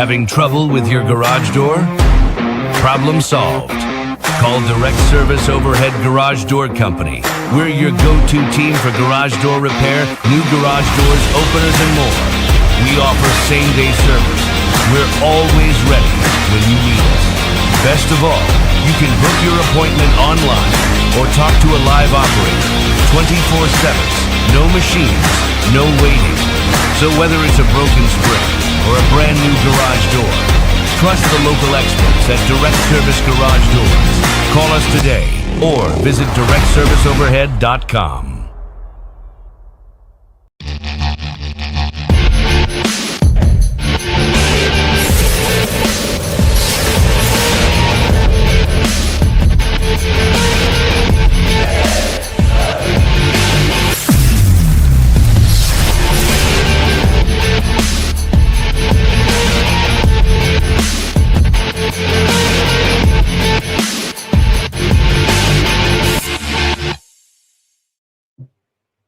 Having trouble with your garage door? Problem solved. Call Direct Service Overhead Garage Door Company. We're your go-to team for garage door repair, new garage doors, openers, and more. We offer same-day service. We're always ready when you need us. Best of all, you can book your appointment online or talk to a live operator 24/7. No machines, no waiting. So whether it's a broken spring or a brand new garage door, trust the local experts at Direct Service Garage Doors. Call us today or visit directserviceoverhead.com.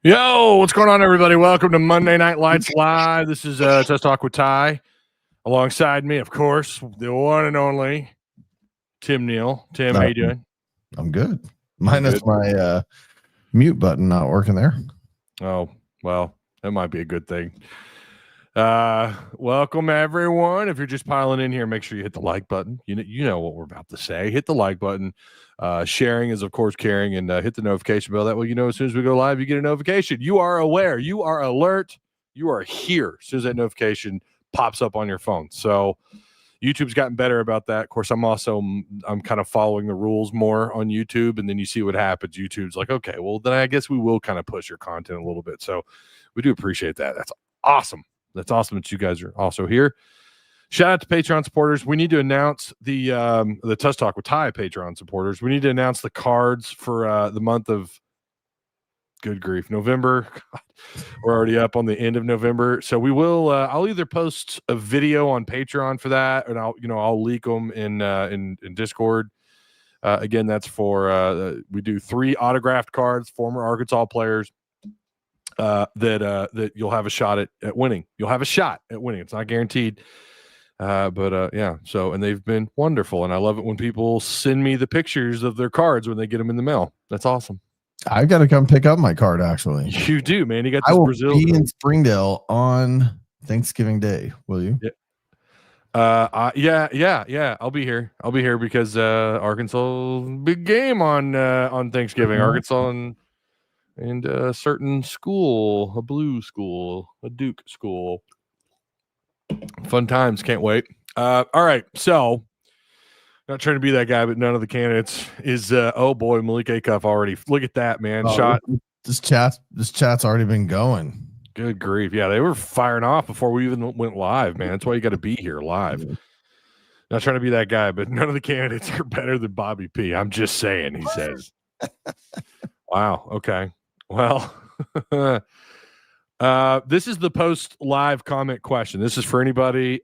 Yo, what's going on, everybody? Welcome to Monday Night Lights Live. This is Tusk Talk with Ty. Alongside me, of course, the one and only Tim Neal. Tim, how you doing? I'm good. Minus my mute button not working there. Oh, well, that might be a good thing. Welcome, everyone. If you're just piling in here, make sure you hit the like button. You know what we're about to say. Hit the like button. Sharing is, of course, caring, and hit the notification bell. That way, as soon as we go live, you get a notification. You are aware. You are alert. You are here as soon as that notification pops up on your phone. So YouTube's gotten better about that. Of course, I'm kind of following the rules more on YouTube, and then you see what happens. YouTube's like, okay, well, then I guess we will kind of push your content a little bit. So we do appreciate that. That's awesome. That's awesome that you guys are also here. Shout out to Patreon supporters. We need to announce the Tusk Talk with Ty Patreon supporters. We need to announce the cards for the month of, good grief, November. God, we're already up on the end of November. So we will. I'll either post a video on Patreon for that, and I'll leak them in Discord. Again, that's for we do 3 autographed cards, former Arkansas players. That you'll have a shot at winning. You'll have a shot at winning. It's not guaranteed. Yeah. So, and they've been wonderful. And I love it when people send me the pictures of their cards when they get them in the mail. That's awesome. I've got to come pick up my card, actually. You do, man. You got this I will Brazil. be in Springdale on Thanksgiving Day. Will you? Yeah. Yeah. I'll be here. Because Arkansas, big game on Thanksgiving. Arkansas and a certain school, a blue school, a Duke school. Fun times. Can't wait. All right. So, not trying to be that guy, but none of the candidates is, oh boy, Malik Acuff already. Look at that, man. Shot. This chat's already been going. Good grief. Yeah, they were firing off before we even went live, man. That's why you got to be here live. Not trying to be that guy, but none of the candidates are better than Bobby P. I'm just saying, he says. Wow. Okay. Well, this is the post live comment question. This is for anybody.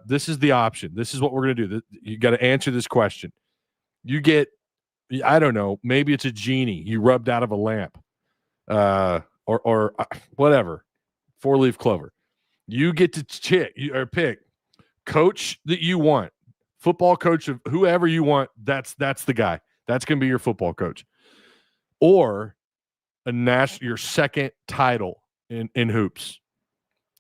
This is the option. This is what we're going to do. You got to answer this question. You get, I don't know, maybe it's a genie you rubbed out of a lamp, or whatever, 4-leaf clover. You get to pick coach that you want, football coach of whoever you want. That's the guy. That's going to be your football coach, or your second title in hoops.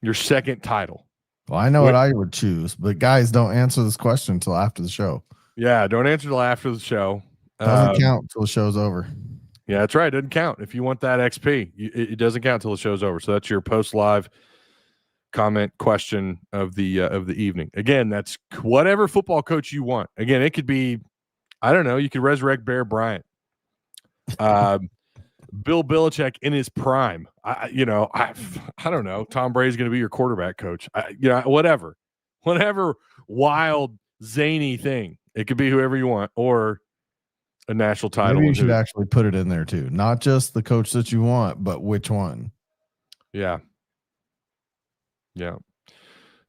Your second title. Well, I know what I would choose, but guys, don't answer this question until after the show. Yeah, don't answer till after the show. Doesn't count until the show's over. Yeah, that's right. It doesn't count. If you want that XP, it doesn't count until the show's over. So that's your post live comment question of the evening. Again, that's whatever football coach you want. Again, it could be, I don't know, you could resurrect Bear Bryant. Bill Belichick in his prime. I don't know. Tom Brady's going to be your quarterback coach. Whatever wild zany thing. It could be whoever you want, or a national title. Maybe you should actually put it in there too. Not just the coach that you want, but which one. Yeah.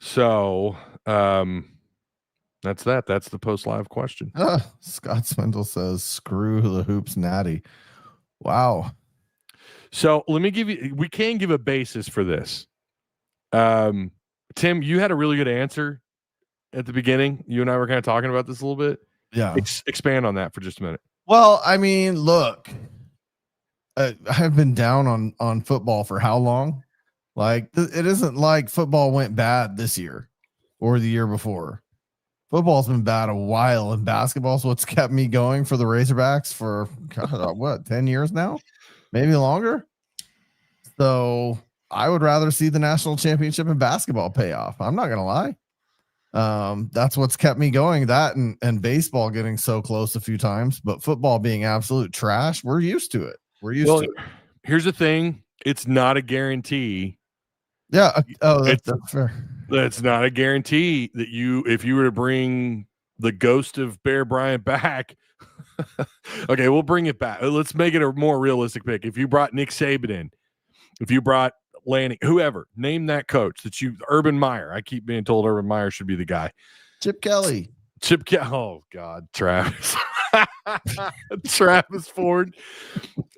So, that's that. That's the post live question. Scott Swindle says, "Screw the hoops, natty." Wow. So let me we can give a basis for this. Tim, you had a really good answer. at the beginning? You and I were kind of talking about this a little bit. Yeah. Expand on that for just a minute. Well, I mean, look, I've been down on football for how long? Like it isn't like football went bad this year or the year before. Football's been bad a while, and basketball's what's kept me going for the Razorbacks for what 10 years now, maybe longer. So I would rather see the national championship in basketball pay off. I'm not gonna lie. That's what's kept me going. That and baseball getting so close a few times, but football being absolute trash. We're used to it. We're used to it. Here's the thing: it's not a guarantee. Yeah. That's fair. That's not a guarantee that if you were to bring the ghost of Bear Bryant back. Okay, we'll bring it back. Let's make it a more realistic pick. If you brought Nick Saban in, if you brought Lanning, whoever, name that coach Urban Meyer. I keep being told Urban Meyer should be the guy. Chip Kelly. Oh God, Travis. Travis Ford.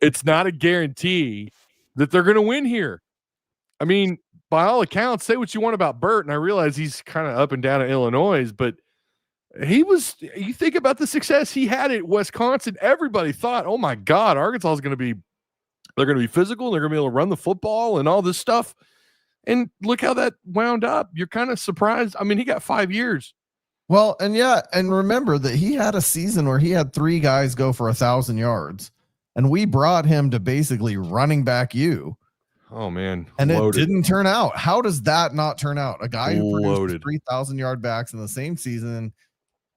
It's not a guarantee that they're going to win here. I mean, by all accounts, say what you want about Burt, and I realize he's kind of up and down in Illinois, but you think about the success he had at Wisconsin, everybody thought, oh my God, Arkansas is going to be, they're going to be physical, and they're going to be able to run the football and all this stuff. And look how that wound up. You're kind of surprised. I mean, he got 5 years. Well, and remember that he had a season where he had 3 guys go for 1,000 yards, and we brought him to basically running back you. Oh man, and it didn't turn out. How does that not turn out? A guy who produced 3,000 yard backs in the same season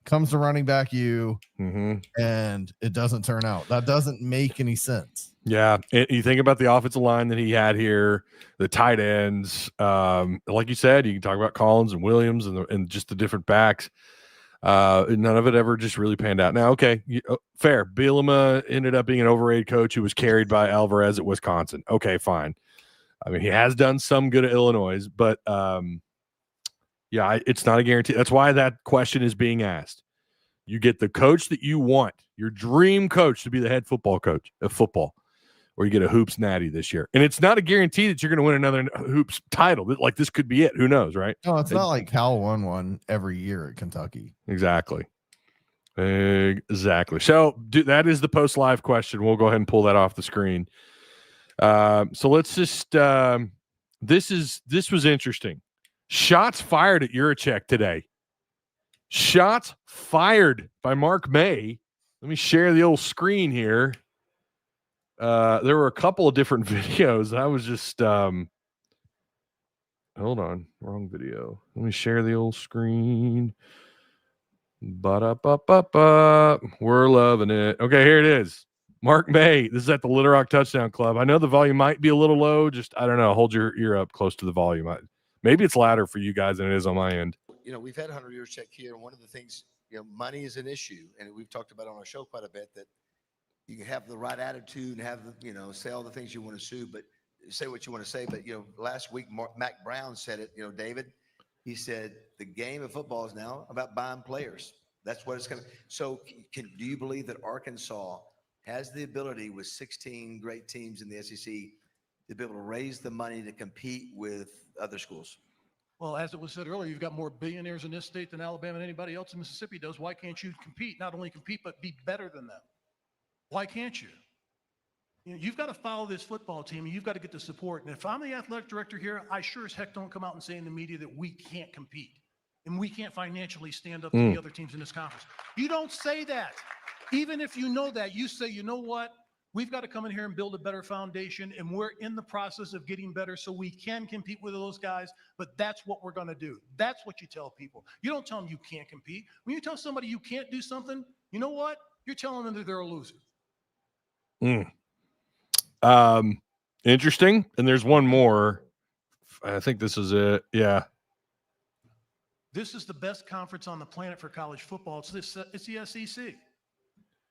comes to running back you, and it doesn't turn out. That doesn't make any sense. Yeah, and you think about the offensive line that he had here, the tight ends. Like you said, you can talk about Collins and Williams and just the different backs. None of it ever just really panned out. Now, okay, fair. Bielema ended up being an overrated coach who was carried by Alvarez at Wisconsin. Okay, fine. I mean, he has done some good at Illinois, but it's not a guarantee. That's why that question is being asked. You get the coach that you want, your dream coach to be the head football coach of football, or you get a hoops natty this year. And it's not a guarantee that you're going to win another hoops title. Like, this could be it. Who knows, right? No, it's not like Cal won one every year at Kentucky. Exactly. So that is the post live question. We'll go ahead and pull that off the screen. So let's just this was interesting. Shots fired at Yurachek today. Shots fired by Mark May. Let me share the old screen here. There were a couple of different videos. I was just hold on, wrong video. Let me share the old screen. Ba-da-ba-ba-ba. We're loving it. Okay, here it is. Mark May, this is at the Little Rock Touchdown Club. I know the volume might be a little low. Just, I don't know, hold your ear up close to the volume. Maybe it's louder for you guys than it is on my end. You know, we've had Hunter Yurachek here, and one of the things, money is an issue, and we've talked about on our show quite a bit, that you can have the right attitude and have say all the things you want to say what you want to say. But last week Mac Brown said it. David, he said the game of football is now about buying players. That's what it's going to. So, do you believe that Arkansas has the ability, with 16 great teams in the SEC, to be able to raise the money to compete with other schools? Well, as it was said earlier, you've got more billionaires in this state than Alabama and anybody else in Mississippi does. Why can't you compete? Not only compete, but be better than them. Why can't you? You've got to follow this football team, and you've got to get the support. And if I'm the athletic director here, I sure as heck don't come out and say in the media that we can't compete and we can't financially stand up to the other teams in this conference. You don't say that. Even if you know that, you say, you know what? We've got to come in here and build a better foundation, and we're in the process of getting better so we can compete with those guys, but that's what we're going to do. That's what you tell people. You don't tell them you can't compete. When you tell somebody you can't do something, you know what? You're telling them that they're a loser. Interesting. And there's one more. I think this is it. Yeah. This is the best conference on the planet for college football. It's the SEC.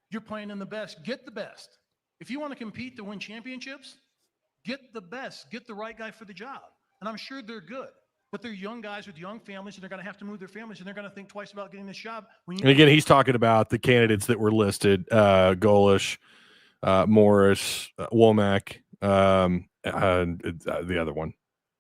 You're playing in the best. Get the best. If you want to compete to win championships, get the best. Get the right guy for the job. And I'm sure they're good. But they're young guys with young families, and they're going to have to move their families, and they're going to think twice about getting this job. And again, he's talking about the candidates that were listed, Golish, Morris, Wommack, and the other one,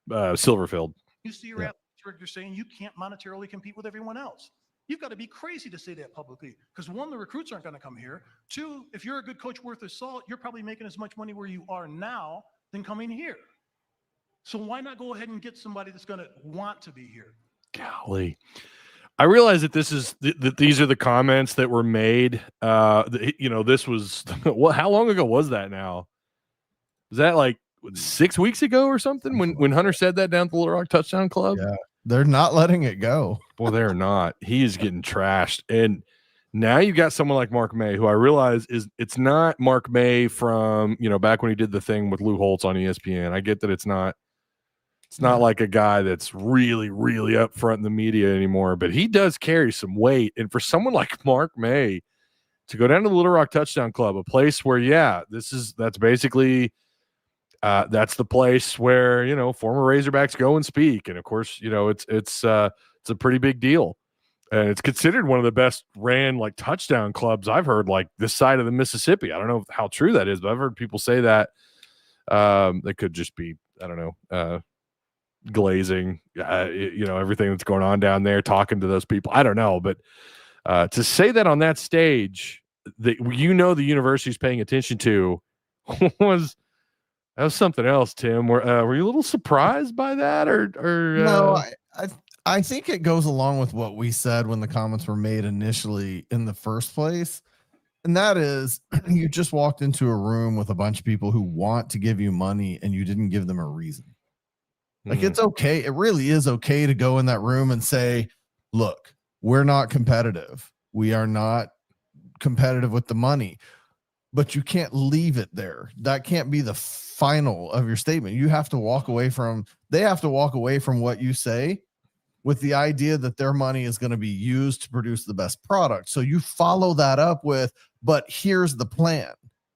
Silverfield. You see your athletes director saying you can't monetarily compete with everyone else. You've got to be crazy to say that publicly because one, the recruits aren't going to come here. Two, if you're a good coach worth his salt, you're probably making as much money where you are now than coming here. So why not go ahead and get somebody that's going to want to be here? Golly. I realize that this is that these are the comments that were made. This was how long ago was that now? Was that like 6 weeks ago or something when Hunter said that down at the Little Rock Touchdown Club? Yeah, they're not letting it go. Boy, they're not. He is getting trashed. And now you got someone like Mark May, who I realize it's not Mark May from, back when he did the thing with Lou Holtz on ESPN. I get that it's not like a guy that's really, really up front in the media anymore, but he does carry some weight. And for someone like Mark May to go down to the Little Rock Touchdown Club, a place where, that's basically that's the place where, former Razorbacks go and speak. And of course, it's a pretty big deal. And it's considered one of the best ran like touchdown clubs I've heard, like this side of the Mississippi. I don't know how true that is, but I've heard people say that. That could just be, I don't know, glazing, everything that's going on down there, talking to those people. I don't know, but to say that on that stage that the university's paying attention to was something else. Tim, were you a little surprised by that, or no? I think it goes along with what we said when the comments were made initially in the first place, and that is you just walked into a room with a bunch of people who want to give you money and you didn't give them a reason. Like, it's okay. It really is okay to go in that room and say, look, we're not competitive. We are not competitive with the money, but you can't leave it there. That can't be the final of your statement. You have to walk away from, they have to walk away from what you say with the idea that their money is going to be used to produce the best product. So you follow that up with, but here's the plan, ...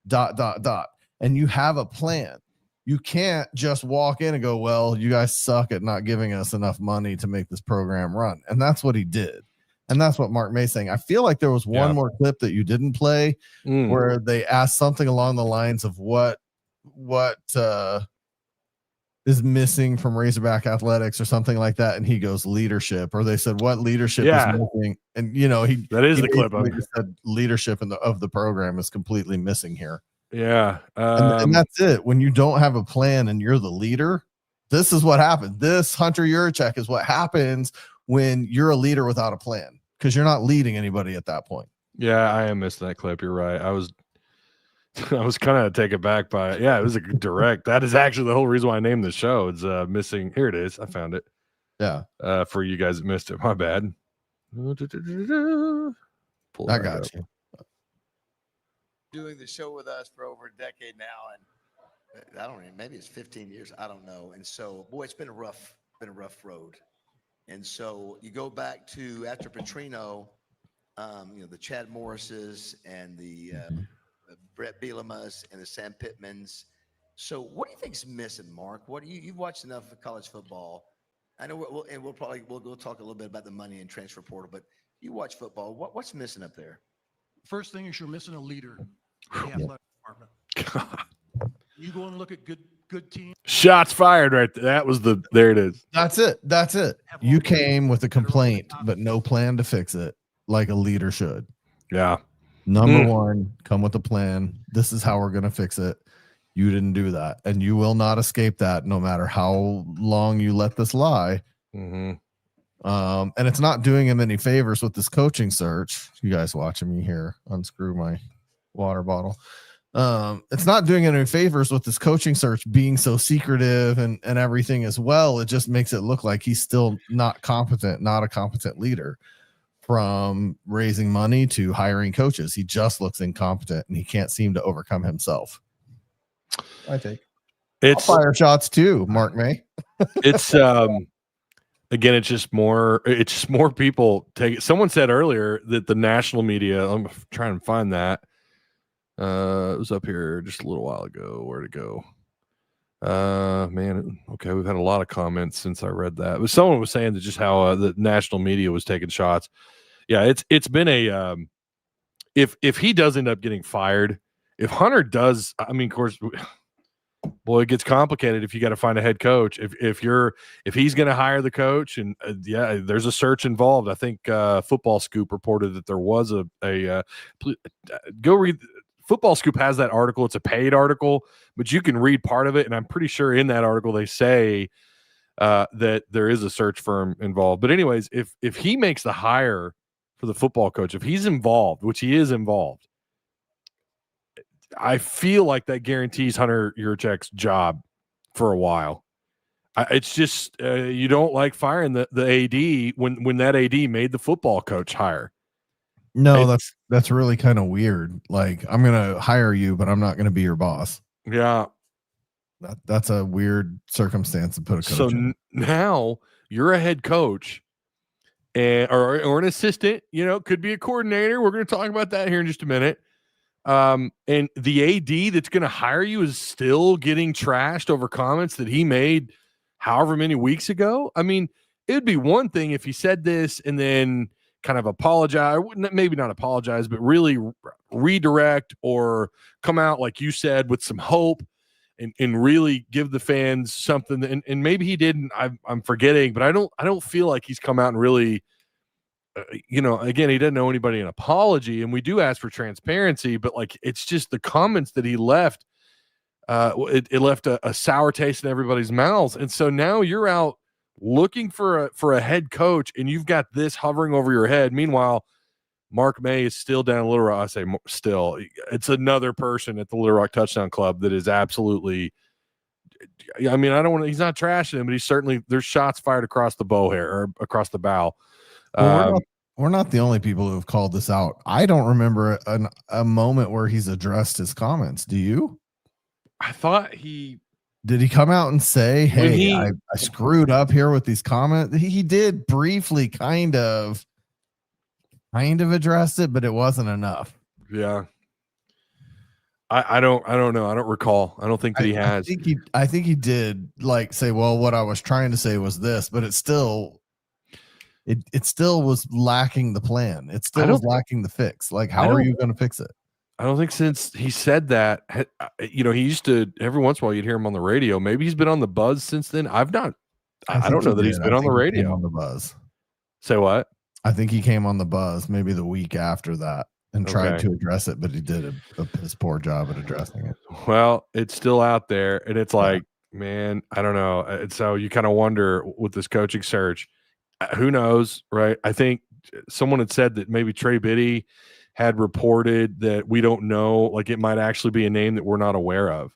And you have a plan. You can't just walk in and go, well, you guys suck at not giving us enough money to make this program run. And that's what he did. And that's what Mark May's saying. I feel like there was one more clip that you didn't play where they asked something along the lines of what is missing from Razorback athletics or something like that. And he goes, leadership. Or they said, what leadership is missing? And, that is the clip. He said leadership of the program is completely missing here. Yeah. And that's it. When you don't have a plan and you're the leader, this is what happens. This Hunter Yurachek is what happens when you're a leader without a plan, because you're not leading anybody at that point. Yeah, I am missing that clip. You're right. I was kind of taken back by it. Yeah, it was a direct. That is actually the whole reason why I named the show. It's missing. Here it is. I found it. Yeah. For you guys that missed it. My bad. I got you. Doing the show with us for over a decade now, and I don't know, maybe it's 15 years, I don't know. And so, boy, it's been a rough road. And so you go back to after Petrino, the Chad Morrises and the Brett Bielemas and the Sam Pittmans. So what do you think's missing, Mark? You've watched enough of college football. I know we'll go talk a little bit about the money and transfer portal, but you watch football. What's missing up there? First thing is you're missing a leader in the athletic department. You go and look at good teams. Shots fired right there. There it is. That's it. You came with a complaint, but no plan to fix it, like a leader should. Yeah. Number one, come with a plan. This is how we're going to fix it. You didn't do that, and you will not escape that no matter how long you let this lie. Mm-hmm. And it's not doing him any favors with this coaching search. You guys watching me here unscrew my water bottle. It's not doing any favors with this coaching search being so secretive and everything as well. It just makes it look like he's still not competent, not a competent leader. From raising money to hiring coaches, he just looks incompetent and he can't seem to overcome himself. I think it's fire shots too, Mark May. It's again, it's just more people take it. Someone said earlier that the national media, I'm trying to find that. It was up here just a little while ago. Where'd it go? Man, okay, we've had a lot of comments since I read that. But someone was saying that just how the national media was taking shots. Yeah, it's been a if he does end up getting fired, if Hunter does, I mean, of course, Well, it gets complicated if you got to find a head coach. If he's going to hire the coach, and there's a search involved. I think Football Scoop reported that there was go read. Football Scoop has that article. It's a paid article, but you can read part of it, and I'm pretty sure in that article they say that there is a search firm involved. But anyways, if he makes the hire for the football coach, if he's involved, which he is involved, I feel like that guarantees Hunter Yurachek's job for a while. It's just you don't like firing the AD when that AD made the football coach hire. No, that's really kind of weird. Like, I'm gonna hire you, but I'm not gonna be your boss. Yeah, that's a weird circumstance to put a coach in. Now you're a head coach, or an assistant. Could be a coordinator. We're going to talk about that here in just a minute. And the AD that's going to hire you is still getting trashed over comments that he made however many weeks ago. I mean, it'd be one thing if he said this and then kind of apologize, maybe not apologize, but really redirect or come out, like you said, with some hope and really give the fans something. And maybe he didn't, I'm forgetting, but I don't feel like he's come out and really, again, he doesn't owe anybody an apology, and we do ask for transparency, but like, it's just the comments that he left. It left a sour taste in everybody's mouths. And so now you're out looking for a head coach, and you've got this hovering over your head. Meanwhile, Mark May is still down at Little Rock. I say still, it's another person at the Little Rock Touchdown Club that is absolutely, I mean, he's not trashing him, but he's certainly, there's shots fired across the bow here, or across the bow. Well, we're not the only people who have called this out. I don't remember a moment where he's addressed his comments. Do you? I thought did he come out and say, hey, I screwed up here with these comments? He did briefly kind of addressed it, but it wasn't enough. Yeah. I don't know. I don't recall. I don't think that he has. I think he did like say, well, what I was trying to say was this, but it still was lacking the plan. It still was lacking the fix. Like, how are you going to fix it? I don't think since he said that, he used to, every once in a while you'd hear him on the radio. Maybe he's been on the buzz since then. I don't know that he's been on the radio. On the buzz. Say what? I think he came on the buzz maybe the week after that and tried to address it, but he did his poor job at addressing it. Well, it's still out there, and it's like, man, I don't know. And so you kind of wonder with this coaching search, who knows, right? I think someone had said that maybe Trey Biddy had reported that we don't know, like it might actually be a name that we're not aware of,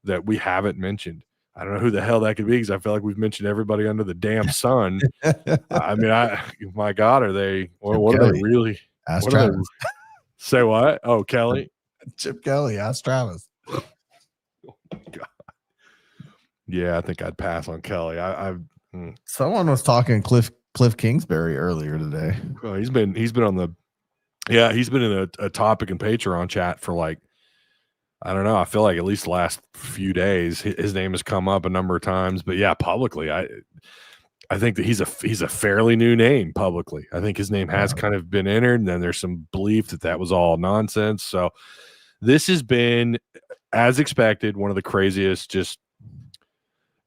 that we haven't mentioned. I don't know who the hell that could be, because I feel like we've mentioned everybody under the damn sun. I mean, my God, are they? What are they really? Ask Travis. Say what? Oh, Kelly. Chip Kelly. Ask Travis. Oh my God. Yeah, I think I'd pass on Kelly. Someone was talking Cliff Kingsbury earlier today. Oh, he's been on the. Yeah, he's been in a topic in Patreon chat for like, I don't know. I feel like at least the last few days, his name has come up a number of times. But yeah, publicly, I think that he's a fairly new name publicly. I think his name has kind of been entered, and then there's some belief that was all nonsense. So this has been, as expected, one of the craziest. Just,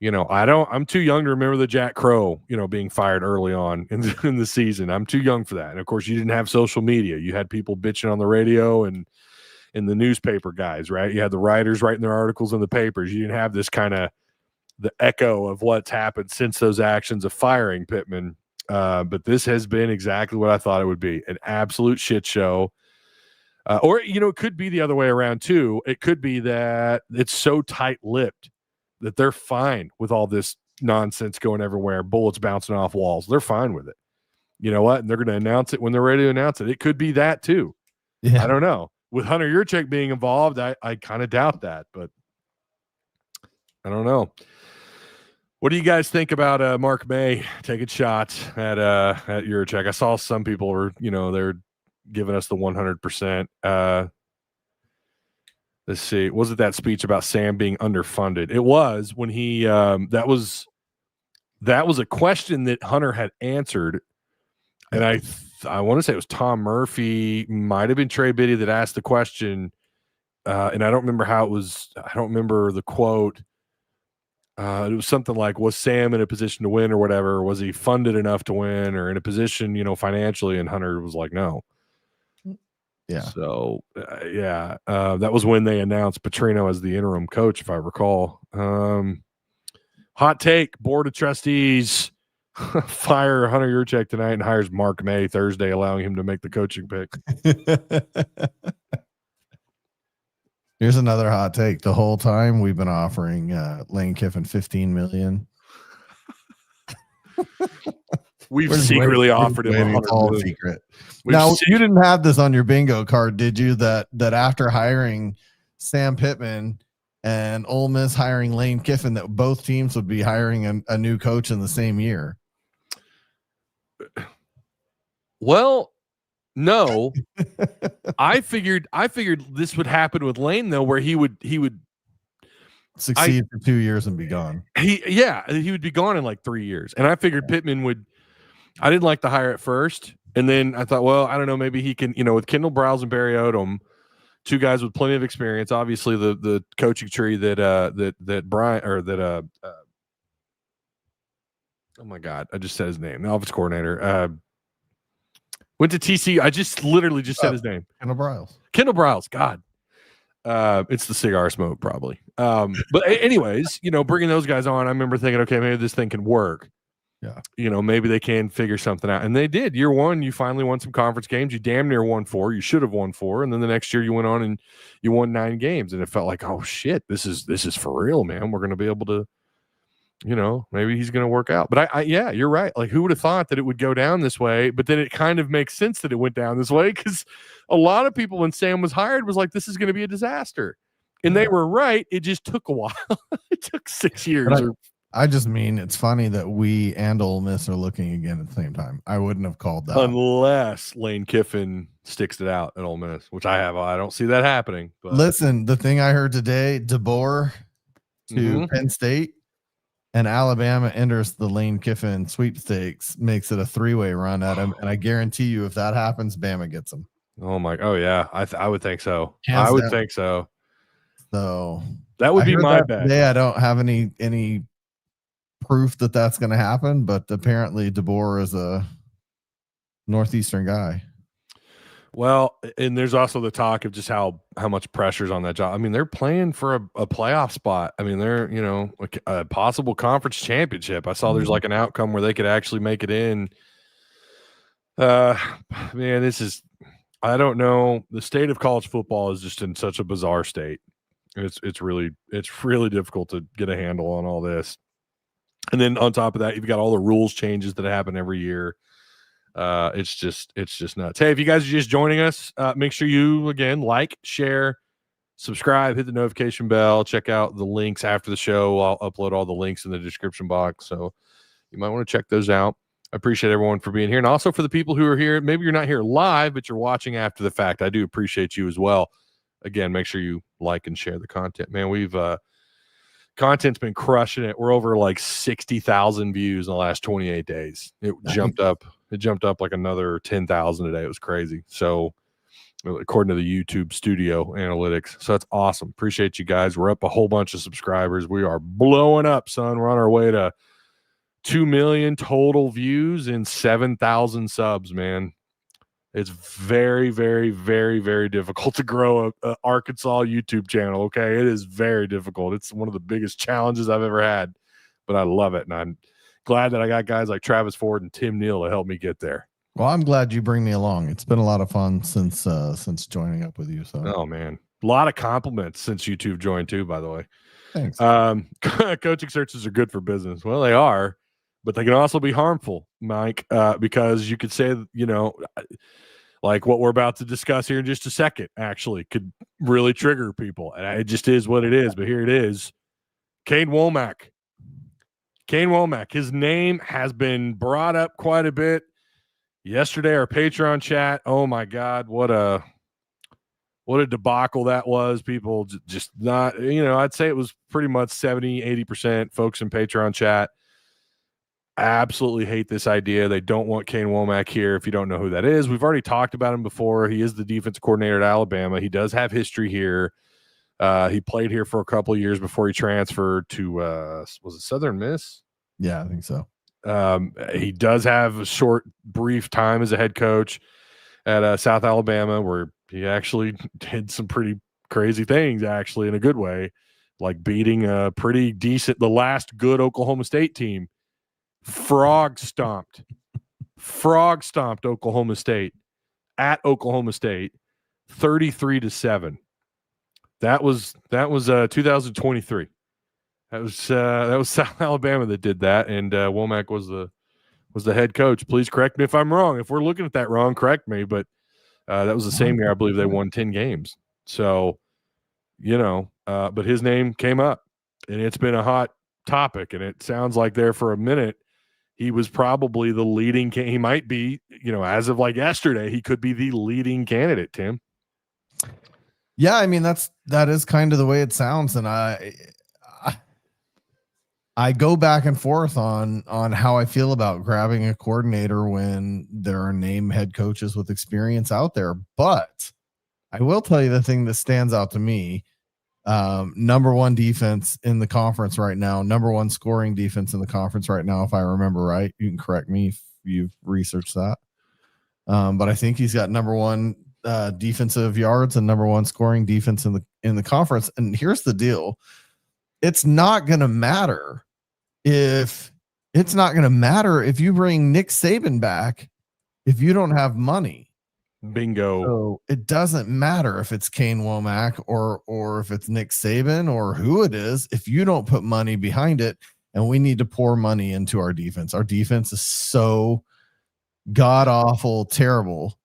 I'm too young to remember the Jack Crow, being fired early on in the season. I'm too young for that. And of course, you didn't have social media. You had people bitching on the radio and in the newspaper guys, right? You had the writers writing their articles in the papers. You didn't have this kind of the echo of what's happened since those actions of firing Pittman. But this has been exactly what I thought it would be, an absolute shit show. Or, it could be the other way around too. It could be that it's so tight-lipped that they're fine with all this nonsense going everywhere, bullets bouncing off walls. They're fine with it. You know what? And they're going to announce it when they're ready to announce it. It could be that too. Yeah. I don't know. With Hunter Yurachek being involved, I kind of doubt that, but I don't know. What do you guys think about Mark May taking shots at Yurachek? I saw some people were, they're giving us the 100%. Let's see. Was it that speech about Sam being underfunded? It was when he that was a question that Hunter had answered, and I want to say it was Tom Murphy, might have been Trey Biddy that asked the question, and I don't remember how it was. I don't remember the quote, it was something like, was Sam in a position to win or whatever? Was he funded enough to win or in a position, financially? And Hunter was like, no. Yeah. So, that was when they announced Petrino as the interim coach, if I recall. Hot take, Board of Trustees fire Hunter Yurachek tonight and hires Mark May Thursday, allowing him to make the coaching pick. Here's another hot take. The whole time we've been offering Lane Kiffin $15 million. We've secretly offered him $100 all million. secret. Now, you didn't have this on your bingo card, did you? That after hiring Sam Pittman and Ole Miss hiring Lane Kiffin, that both teams would be hiring a new coach in the same year. Well, no. I figured this would happen with Lane though, where he would succeed for 2 years and be gone. He would be gone in like 3 years. And I figured Pittman would. I didn't like the hire at first, and then I thought, well, I don't know, maybe he can, with Kendall Browse and Barry Odom, two guys with plenty of experience. Obviously, the coaching tree that Brian oh my God, I just said his name. The offense coordinator went to TCU. I just literally said his name. Kendall Browse. God, it's the cigar smoke probably. But anyways, bringing those guys on, I remember thinking, okay, maybe this thing can work. Yeah. Maybe they can figure something out. And they did. Year one, you finally won some conference games. You damn near won 4. You should have won 4. And then the next year you went on and you won 9 games. And it felt like, oh shit, this is for real, man. We're going to be able to, maybe he's going to work out. But yeah, you're right. Like, who would have thought that it would go down this way? But then it kind of makes sense that it went down this way, because a lot of people, when Sam was hired, was like, this is going to be a disaster. And they were right. It just took a while. It took 6 years. I just mean, it's funny that we and Ole Miss are looking again at the same time. I wouldn't have called that unless Lane Kiffin sticks it out at Ole Miss, which I don't see that happening. But. Listen, the thing I heard today, DeBoer to Penn State and Alabama enters the Lane Kiffin sweepstakes, makes it a 3-way run at him. And I guarantee you, if that happens, Bama gets him. Oh yeah. I would think so. Hands I would down. think so. So that would be my bet. Today, I don't have any proof that that's going to happen, but apparently DeBoer is a Northeastern guy. Well, and there's also the talk of just how much pressure's on that job. I mean, they're playing for a playoff spot. I mean, they're, a possible conference championship. I saw there's like an outcome where they could actually make it in. Man, I don't know. The state of college football is just in such a bizarre state. It's really difficult to get a handle on all this. And then on top of that, you've got all the rules changes that happen every year. It's just nuts. Hey, if you guys are just joining us, make sure you, again, like, share, subscribe, hit the notification bell, check out the links after the show. I'll upload all the links in the description box, so you might want to check those out. I appreciate everyone for being here. And also for the people who are here, maybe you're not here live, but you're watching after the fact. I do appreciate you as well. Again, make sure you like and share the content. Man, we've content's been crushing it. We're over like 60,000 views in the last 28 days. It jumped up like another 10,000 today. It was crazy. So according to the YouTube studio analytics. So that's awesome. Appreciate you guys. We're up a whole bunch of subscribers. We are blowing up, son. We're on our way to 2 million total views and 7,000 subs, man. It's very, very, very, very difficult to grow a Arkansas YouTube channel. Okay. It is very difficult. It's one of the biggest challenges I've ever had, but I love it. And I'm glad that I got guys like Travis Ford and Tim Neal to help me get there. Well, I'm glad you bring me along. It's been a lot of fun since joining up with you. So, oh man, a lot of compliments since YouTube joined too, by the way. Thanks. Coaching searches are good for business. Well, they are, but they can also be harmful, Mike, because you could say, like what we're about to discuss here in just a second, actually could really trigger people. And it just is what it is. But here it is. Kane Wommack. His name has been brought up quite a bit. Yesterday, our Patreon chat. Oh my God, what a debacle that was. People just not, I'd say it was pretty much 70-80% folks in Patreon chat absolutely hate this idea. They don't want Kane Wommack here. If you don't know who that is, we've already talked about him before. He is the defense coordinator at Alabama. He does have history here. He played here for a couple of years before he transferred to was it Southern Miss? Yeah, I think so. He does have a short, brief time as a head coach at South Alabama, where he actually did some pretty crazy things, actually, in a good way, like beating a pretty decent, the last good Oklahoma State team. Frog stomped Oklahoma State at Oklahoma State, 33-7. That was 2023. That was South Alabama that did that, and Wommack was the head coach. Please correct me if I'm wrong. If we're looking at that wrong, correct me. But that was the same year I believe they won 10 games. So, but his name came up, and it's been a hot topic. And it sounds like there for a minute he was probably the leading. He might be, as of like yesterday, he could be the leading candidate. Tim. Yeah, I mean that is kind of the way it sounds, and I go back and forth on how I feel about grabbing a coordinator when there are named head coaches with experience out there. But I will tell you the thing that stands out to me: number one defense in the conference right now, number one scoring defense in the conference right now, if I remember right. You can correct me if you've researched that. But I think he's got number one defensive yards and number one scoring defense in the conference. And here's the deal: it's not going to matter if you bring Nick Saban back if you don't have money. Bingo. So it doesn't matter if it's Kane Wommack or if it's Nick Saban or who it is, if you don't put money behind it. And we need to pour money into our defense. Our defense is so god awful terrible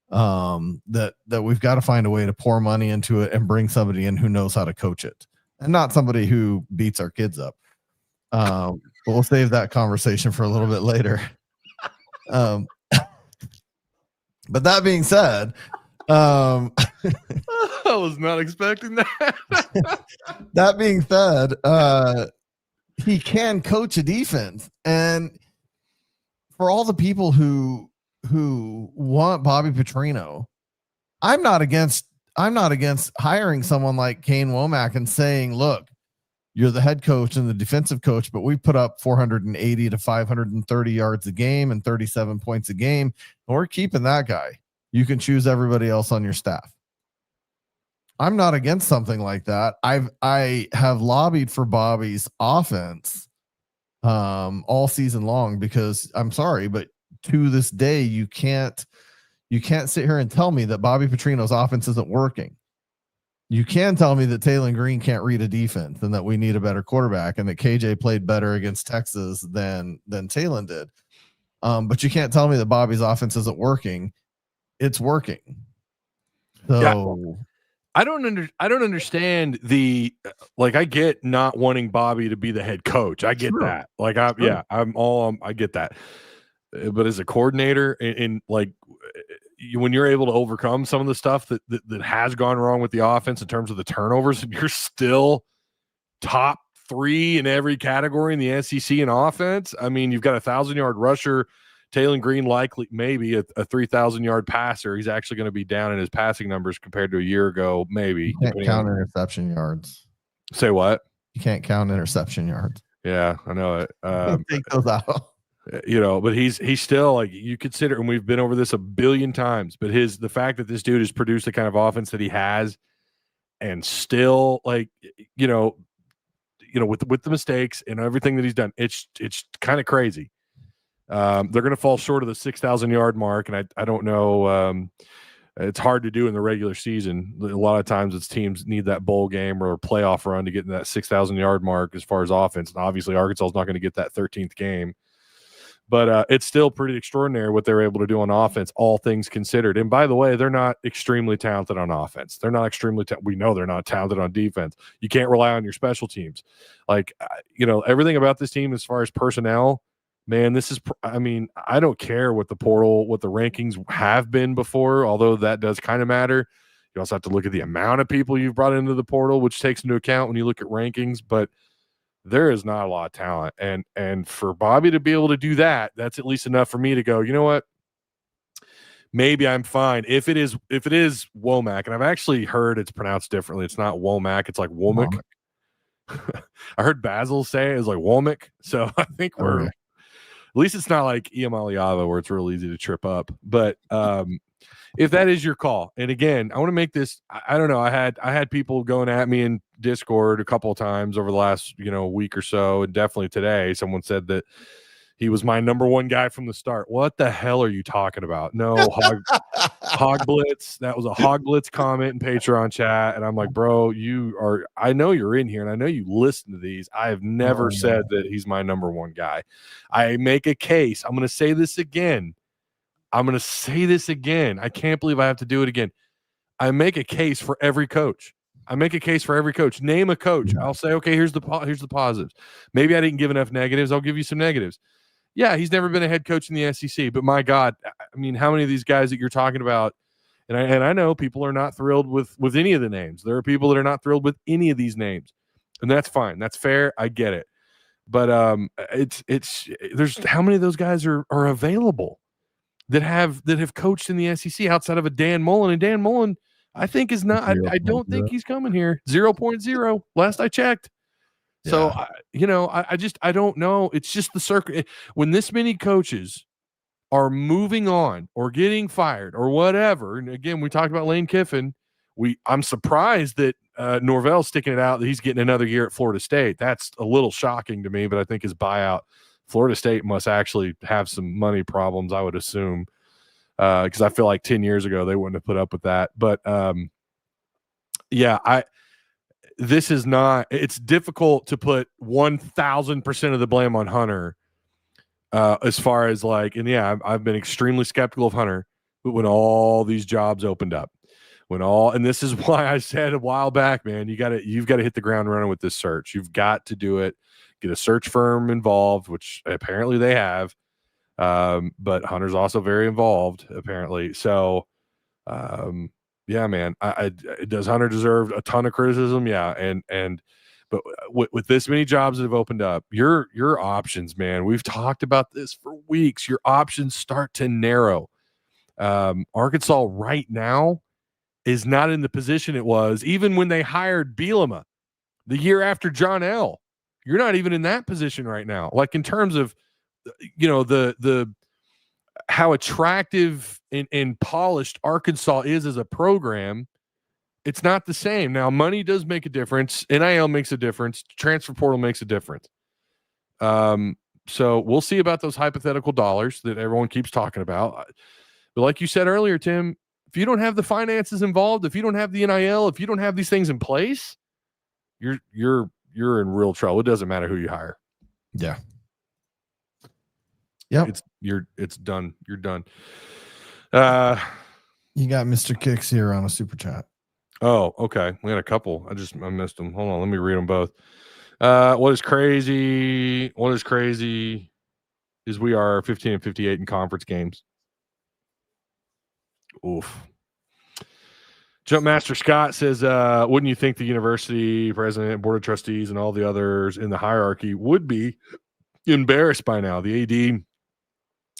that we've got to find a way to pour money into it and bring somebody in who knows how to coach it, and not somebody who beats our kids up. But we'll save that conversation for a little bit later. But that being said, I was not expecting that. that being said, he can coach a defense, and for all the people who want Bobby Petrino, I'm not against hiring someone like Kane Wommack and saying, look, you're the head coach and the defensive coach, but we put up 480 to 530 yards a game and 37 points a game, and we're keeping that guy. You can choose everybody else on your staff. I'm not against something like that. I have lobbied for Bobby's offense all season long, because I'm sorry, but to this day, you can't sit here and tell me that Bobby Petrino's offense isn't working. You can tell me that Taylor Green can't read a defense and that we need a better quarterback, and that KJ played better against Texas than Taylor did. But you can't tell me that Bobby's offense isn't working. It's working. So yeah. I don't understand the, like, I get not wanting Bobby to be the head coach. I get that. Like, I get that. But as a coordinator, in like, when you're able to overcome some of the stuff that has gone wrong with the offense in terms of the turnovers, and you're still top 3 in every category in the SEC in offense. I mean, you've got a 1,000-yard rusher, Taylor Green, likely maybe a 3,000-yard passer. He's actually going to be down in his passing numbers compared to a year ago, maybe. You can't count interception yards. Say what? You can't count interception yards. Yeah, I know it. Take those out. But he's still, like, you consider, and we've been over this a billion times, but the fact that this dude has produced the kind of offense that he has, and still, like, with the mistakes and everything that he's done, it's kind of crazy. They're going to fall short of the 6,000-yard mark, and I don't know. It's hard to do in the regular season. A lot of times it's teams need that bowl game or a playoff run to get in that 6,000-yard mark as far as offense. And obviously Arkansas is not going to get that 13th game. But it's still pretty extraordinary what they're able to do on offense, all things considered. And by the way, they're not extremely talented on offense. They're not extremely we know they're not talented on defense. You can't rely on your special teams. Like, everything about this team as far as personnel, man, I don't care what the rankings have been before, although that does kind of matter. You also have to look at the amount of people you've brought into the portal, which takes into account when you look at rankings. But there is not a lot of talent. And for Bobby to be able to do that, that's at least enough for me to go, you know what? maybe I'm fine. If it is Wommack, and I've actually heard it's pronounced differently. It's not Wommack, it's like Wommack. I heard Basil say it was like Wommack. So I think we're at least it's not like Iamaliava where it's real easy to trip up. But if that is your call, and again, I want to make this, I don't know. I had people going at me in Discord a couple of times over the last, week or so, and definitely today. Someone said that he was my number one guy from the start. What the hell are you talking about? No, Hog Blitz. That was a Hog Blitz comment in Patreon chat. And I'm like, bro, I know you're in here and I know you listen to these. I have never said that he's my number one guy. I make a case. I'm going to say this again. I can't believe I have to do it again. I make a case for every coach. Name a coach. I'll say, okay, here's the positives. Maybe I didn't give enough negatives. I'll give you some negatives. Yeah, he's never been a head coach in the SEC, but my God, I mean, how many of these guys that you're talking about, and I know people are not thrilled with any of the names. There are people that are not thrilled with any of these names, and that's fine. That's fair. I get it. But there's how many of those guys are available that have coached in the SEC outside of a Dan Mullen, and Dan Mullen, I think is not. I don't think he's coming here. 0.0 last I checked. So, I don't know. It's just the circle. When this many coaches are moving on or getting fired or whatever, and again, we talked about Lane Kiffin. I'm surprised that Norvell's sticking it out that he's getting another year at Florida State. That's a little shocking to me, but I think his buyout, Florida State must actually have some money problems, I would assume, because I feel like 10 years ago they wouldn't have put up with that. But, this is not, it's difficult to put 1,000% of the blame on Hunter as far as I've been extremely skeptical of Hunter, but when all these jobs opened up, and this is why I said a while back, man, you've got to hit the ground running with this search. You've got to do it, get a search firm involved, which apparently they have. But Hunter's also very involved apparently. So, yeah, man. Does Hunter deserve a ton of criticism? Yeah, but with this many jobs that have opened up, your options, man. We've talked about this for weeks. Your options start to narrow. Arkansas right now is not in the position it was even when they hired Bielema the year after John L. You're not even in that position right now. Like in terms of, the how attractive and polished Arkansas is as a program, it's not the same. Now, money does make a difference. NIL makes a difference. Transfer portal makes a difference. So we'll see about those hypothetical dollars that everyone keeps talking about. But like you said earlier, Tim, if you don't have the finances involved, if you don't have the NIL, if you don't have these things in place, you're in real trouble. It doesn't matter who you hire. Yeah. Yep. It's done. You're done. You got Mr. Kicks here on a super chat. Oh, okay. We had a couple. I missed them. Hold on. Let me read them both. What is crazy is we are 15-58 in conference games. Oof. Jumpmaster Scott says, wouldn't you think the university president, board of trustees, and all the others in the hierarchy would be embarrassed by now? The AD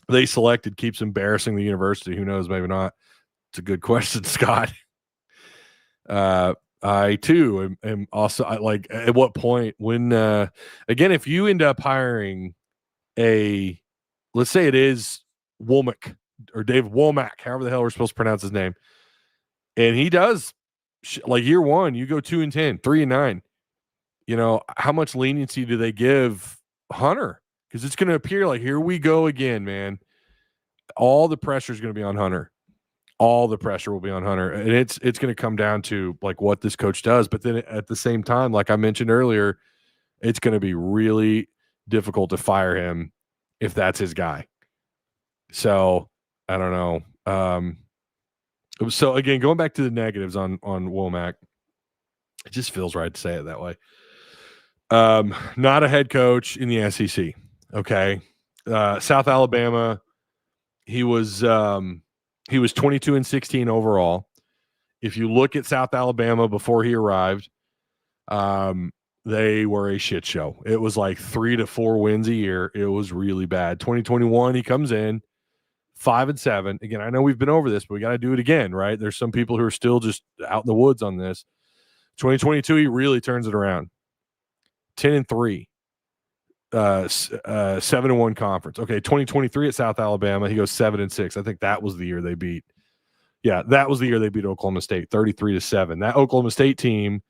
they selected keeps embarrassing the university. Who knows? Maybe not. It's a good question, Scott. I too am also at what point when again, if you end up hiring let's say it is Wommack or David Wommack, however the hell we're supposed to pronounce his name, and he does year one, you go 2-10, 3-9. How much leniency do they give Hunter? Because it's going to appear like, here we go again, man. All the pressure is going to be on Hunter. All the pressure will be on Hunter. And it's going to come down to what this coach does. But then at the same time, like I mentioned earlier, it's going to be really difficult to fire him if that's his guy. So I don't know. So again, going back to the negatives on Wommack, it just feels right to say it that way. Not a head coach in the SEC. Okay. South Alabama, he was 22-16 overall. If you look at South Alabama before he arrived, they were a shit show. It was like 3 to 4 wins a year. It was really bad. 2021, he comes in 5-7. Again, I know we've been over this, but we got to do it again, right? There's some people who are still just out in the woods on this. 2022, he really turns it around. 10-3. 7-1 conference. Okay, 2023 at South Alabama, he goes 7-6. I think that was the year they beat. Yeah, that was the year they beat Oklahoma State, 33-7. That Oklahoma State team,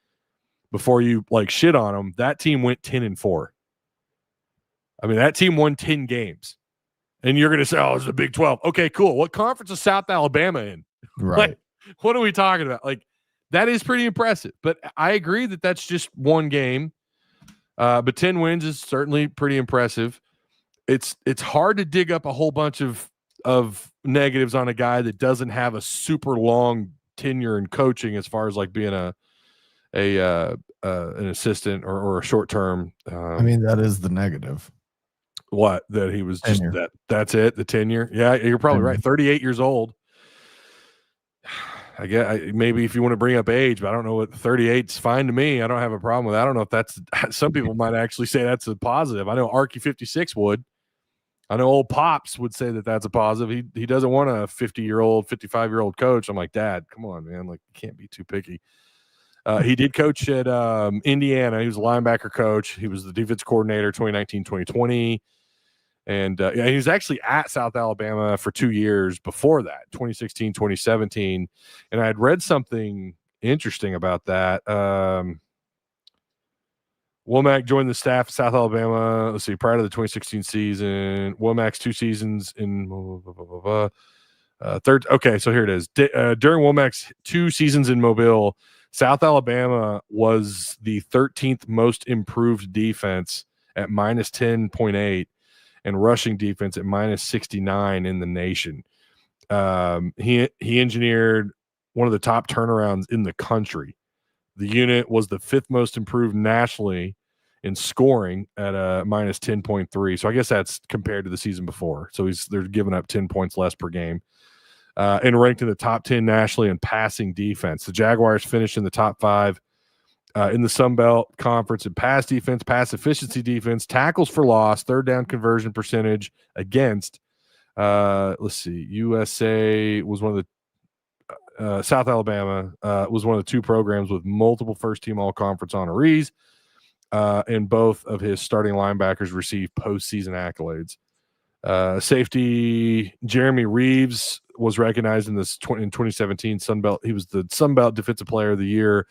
before you like shit on them, that team went 10-4. I mean, that team won 10 games. And you're going to say, oh, it's the Big 12. Okay, cool. What conference is South Alabama in? Right. Like, what are we talking about? Like, that is pretty impressive. But I agree that that's just one game. But 10 wins is certainly pretty impressive. It's hard to dig up a whole bunch of negatives on a guy that doesn't have a super long tenure in coaching as far as like being an assistant or a short term. I mean, that is the negative. What? That he was just Tenure. that's it, the tenure. Yeah, you're probably right. 38 years old. I guess maybe if you want to bring up age, but I don't know what 38's fine to me. I don't have a problem with that. I don't know if that's some people might actually say that's a positive. I know Arky 56 would. I know old Pops would say that that's a positive. He doesn't want a 50-year-old, 55-year-old coach. I'm like, Dad, come on, man. Like, you can't be too picky. He did coach at Indiana. He was a linebacker coach. He was the defense coordinator 2019, 2020. And he was actually at South Alabama for 2 years before that, 2016, 2017. And I had read something interesting about that. Wommack joined the staff at South Alabama. Let's see, prior to the 2016 season. Wommack's 2 seasons in third. Okay, so here it is. During Wommack's 2 seasons in Mobile, South Alabama was the 13th most improved defense at minus 10.8. And rushing defense at minus 69 in the nation. He engineered one of the top turnarounds in the country. The unit was the 5th most improved nationally in scoring at a minus 10.3. So I guess that's compared to the season before. So they're giving up 10 points less per game. And ranked in the top 10 nationally in passing defense. The Jaguars finished in the top 5 in the Sun Belt Conference in pass defense, pass efficiency defense, tackles for loss, third down conversion percentage against, let's see, USA was one of the, South Alabama was one of the 2 programs with multiple first-team all-conference honorees, and both of his starting linebackers received postseason accolades. Safety Jeremy Reeves was recognized in 2017 Sun Belt. He was the Sun Belt Defensive Player of the Year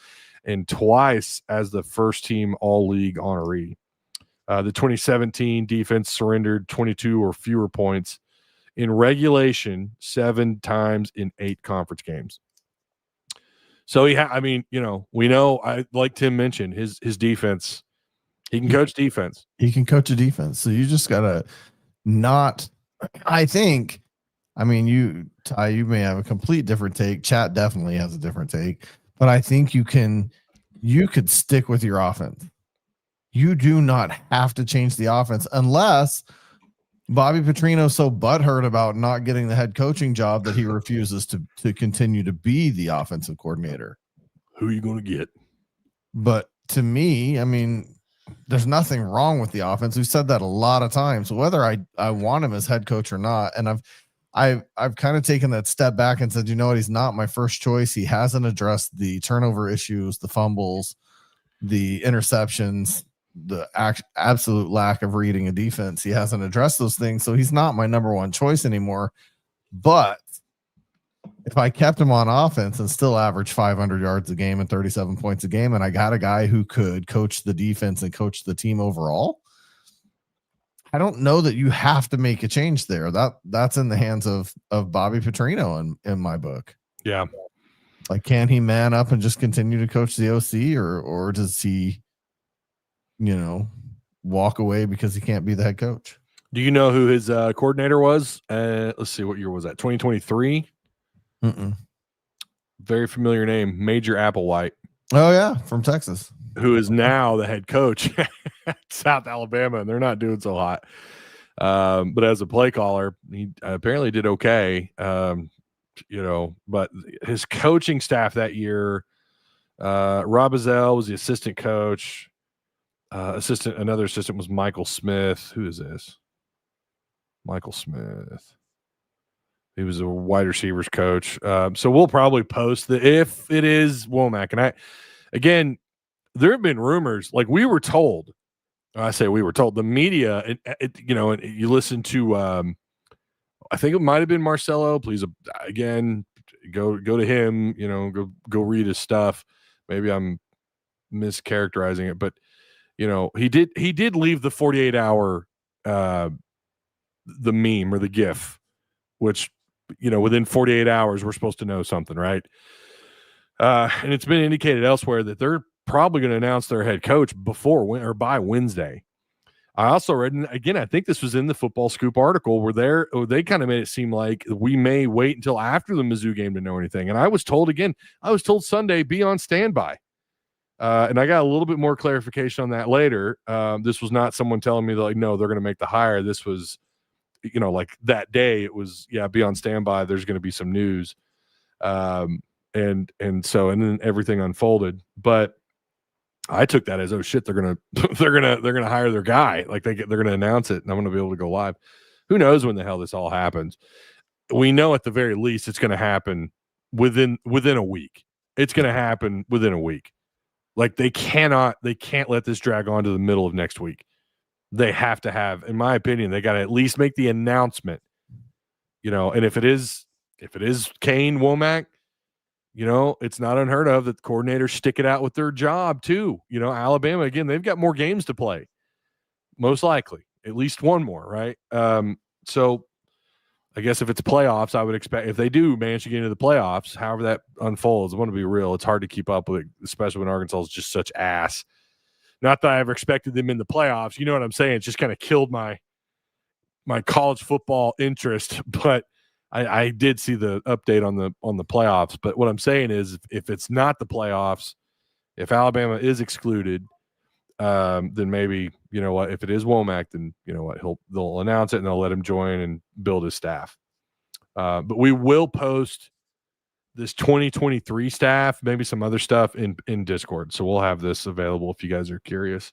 and twice as the first-team all-league honoree. The 2017 defense surrendered 22 or fewer points in regulation 7 times in 8 conference games. So we know, like Tim mentioned, his defense, he can coach defense. He can coach a defense. So you just got to Ty, you may have a complete different take. Chat definitely has a different take. But I think you could stick with your offense. You do not have to change the offense unless Bobby Petrino's so butthurt about not getting the head coaching job that he refuses to continue to be the offensive coordinator. Who are you going to get? But to me, I mean, there's nothing wrong with the offense. We've said that a lot of times, whether I want him as head coach or not. And I've kind of taken that step back and said, you know what, he's not my first choice. He hasn't addressed the turnover issues, the fumbles, the interceptions, the absolute lack of reading a defense. He hasn't addressed those things. So he's not my number 1 choice anymore. But if I kept him on offense and still average 500 yards a game and 37 points a game, and I got a guy who could coach the defense and coach the team overall, I don't know that you have to make a change there. That's in the hands of Bobby Petrino in my book. Yeah. Like, can he man up and just continue to coach the OC or does he, walk away because he can't be the head coach? Do you know who his coordinator was? Let's see, what year was that? 2023? Very familiar name, Major Applewhite. Oh yeah, from Texas. Who is now the head coach at South Alabama, and they're not doing so hot. But as a play caller, he apparently did okay. But his coaching staff that year, Rob Azell was the assistant coach. Another assistant was Michael Smith. Who is this? Michael Smith. He was a wide receivers coach. So we'll probably post if it is Wommack. And again, there have been rumors, like we were told. I say we were told, the media, you listen to, I think it might have been Marcelo. Please, again, go to him. Go read his stuff. Maybe I'm mischaracterizing it, but he did leave the 48-hour the meme or the GIF, which within 48 hours we're supposed to know something, right? And it's been indicated elsewhere that they're probably going to announce their head coach by Wednesday. I also read, and again, I think this was in the Football Scoop article, where they kind of made it seem like we may wait until after the Mizzou game to know anything. And I was told Sunday, be on standby. And I got a little bit more clarification on that later. This was not someone telling me that, no, they're going to make the hire. This was, like that day it was, be on standby. There's going to be some news. And then everything unfolded, but I took that as, oh shit, they're gonna hire their guy. Like they're gonna announce it, and I'm gonna be able to go live. Who knows when the hell this all happens? We know at the very least it's gonna happen within a week. It's gonna happen within a week. Like they can't let this drag on to the middle of next week. They have to have, in my opinion, they got to at least make the announcement. And if it is Kane Wommack, it's not unheard of that the coordinators stick it out with their job too. Alabama, again, they've got more games to play, most likely, at least one more, right? So I guess if it's playoffs, I would expect if they do manage to get into the playoffs, however that unfolds, I want to be real, it's hard to keep up with it, especially when Arkansas is just such ass. Not that I ever expected them in the playoffs. You know what I'm saying? It's just kind of killed my college football interest, but I did see the update on the playoffs. But what I'm saying is, if it's not the playoffs, if Alabama is excluded, then maybe, if it is Womack, then they'll announce it and they'll let him join and build his staff. But we will post this 2023 staff, maybe some other stuff in Discord. So we'll have this available if you guys are curious